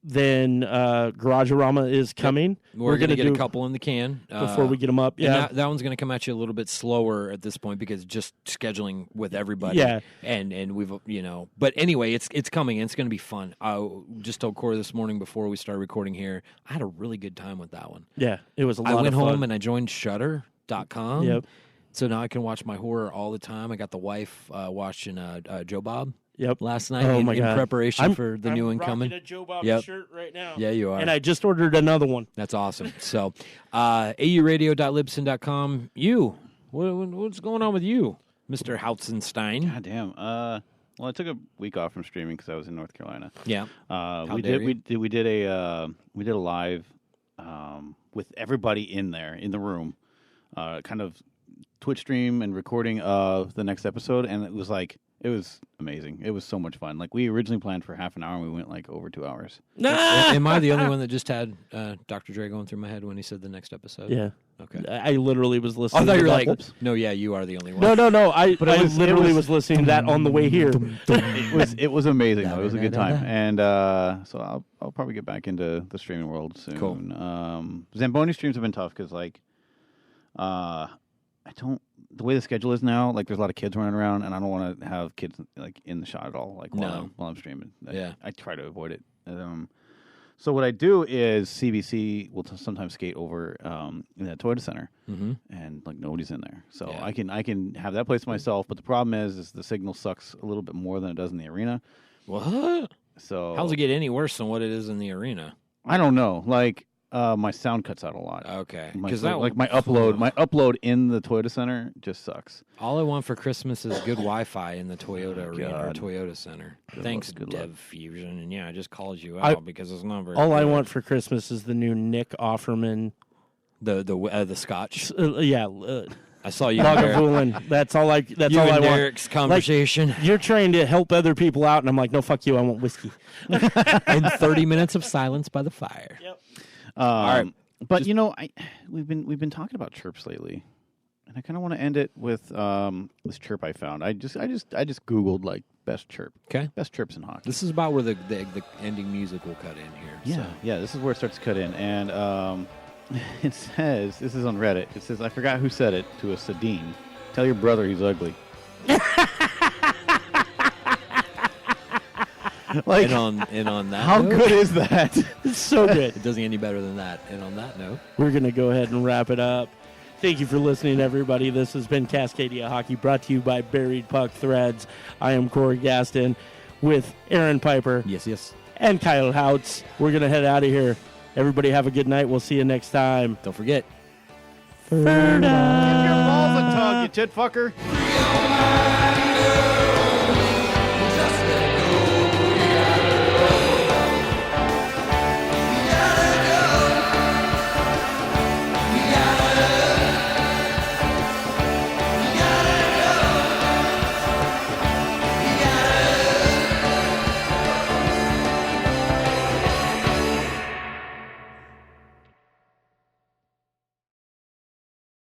then Garagerama is coming. We're going to get a couple in the can before we get them up. and Yeah, that one's going to come at you a little bit slower at this point because just scheduling with everybody. Yeah. and we've but anyway, it's coming. And it's going to be fun. I just told Corey this morning before we started recording here. I had a really good time with that one. yeah, it was a lot I went of fun. home and I joined Shudder.com. Yep. So now I can watch my horror all the time. I got the wife watching Joe Bob. Yep. Last night Oh in my God. preparation for the new one coming. I'm rocking a Joe Bob Yep. shirt right now. Yeah, you are. And I just ordered another one. That's awesome. So, auradio.libsyn.com. You, what's going on with you, Mr. Hausenstein? God damn. Well, I took a week off from streaming because I was in North Carolina. Yeah. We did a live with everybody in the room, kind of Twitch stream and recording of the next episode, and it was amazing. It was so much fun. Like we originally planned for half an hour, and we went like over 2 hours. Am I the only one that just had Dr. Dre going through my head when he said the next episode? Yeah. Okay. I literally was listening. I thought to you were that. like, no, yeah, you are the only one. No. I was listening to that on the way here. It was amazing though. It was a good time, and so I'll probably get back into the streaming world soon. Cool. Zamboni streams have been tough because the way the schedule is now, like there's a lot of kids running around, and I don't want to have kids like in the shot at all, like while I'm streaming. I try to avoid it. So what I do is CBC will sometimes skate over in that Toyota Center, and like nobody's in there. So I can have that place to myself. But the problem is the signal sucks a little bit more than it does in the arena. What? So How's it get any worse than what it is in the arena? I don't know. Like my sound cuts out a lot. Okay, because my upload in the Toyota Center just sucks. All I want for Christmas is good Wi-Fi in the Toyota arena or God. Toyota Center. Thanks, Dev Fusion. And yeah, I just called you out because it's not very All I good. want for Christmas is the new Nick Offerman. The Scotch. I saw you. Lagavulin. That's all I. That's you all and I want. Derek's conversation. You're trying to help other people out, and I'm like, no, fuck you. I want whiskey. And 30 minutes of silence by the fire. Yep. All right, but we've been talking about chirps lately, and I kind of want to end it with this chirp I found. I just Googled like best chirp. Okay. Best chirps in hockey. This is about where the ending music will cut in here. Yeah, So. yeah. This is where it starts to cut in, and it says, this is on Reddit. It says, I forgot who said it to a Sedin. Tell your brother he's ugly. Like, and on that how note, good is that? It's so good. It doesn't get any better than that. And on that note, We're going to go ahead and wrap it up. Thank you for listening, everybody. This has been Cascadia Hockey, brought to you by Buried Puck Threads. I am Corey Gaston with Aaron Piper yes. and Kyle Houts. We're going to head out of here. Everybody have a good night. We'll see you next time. Don't forget. Give your balls a tug, you tit fucker.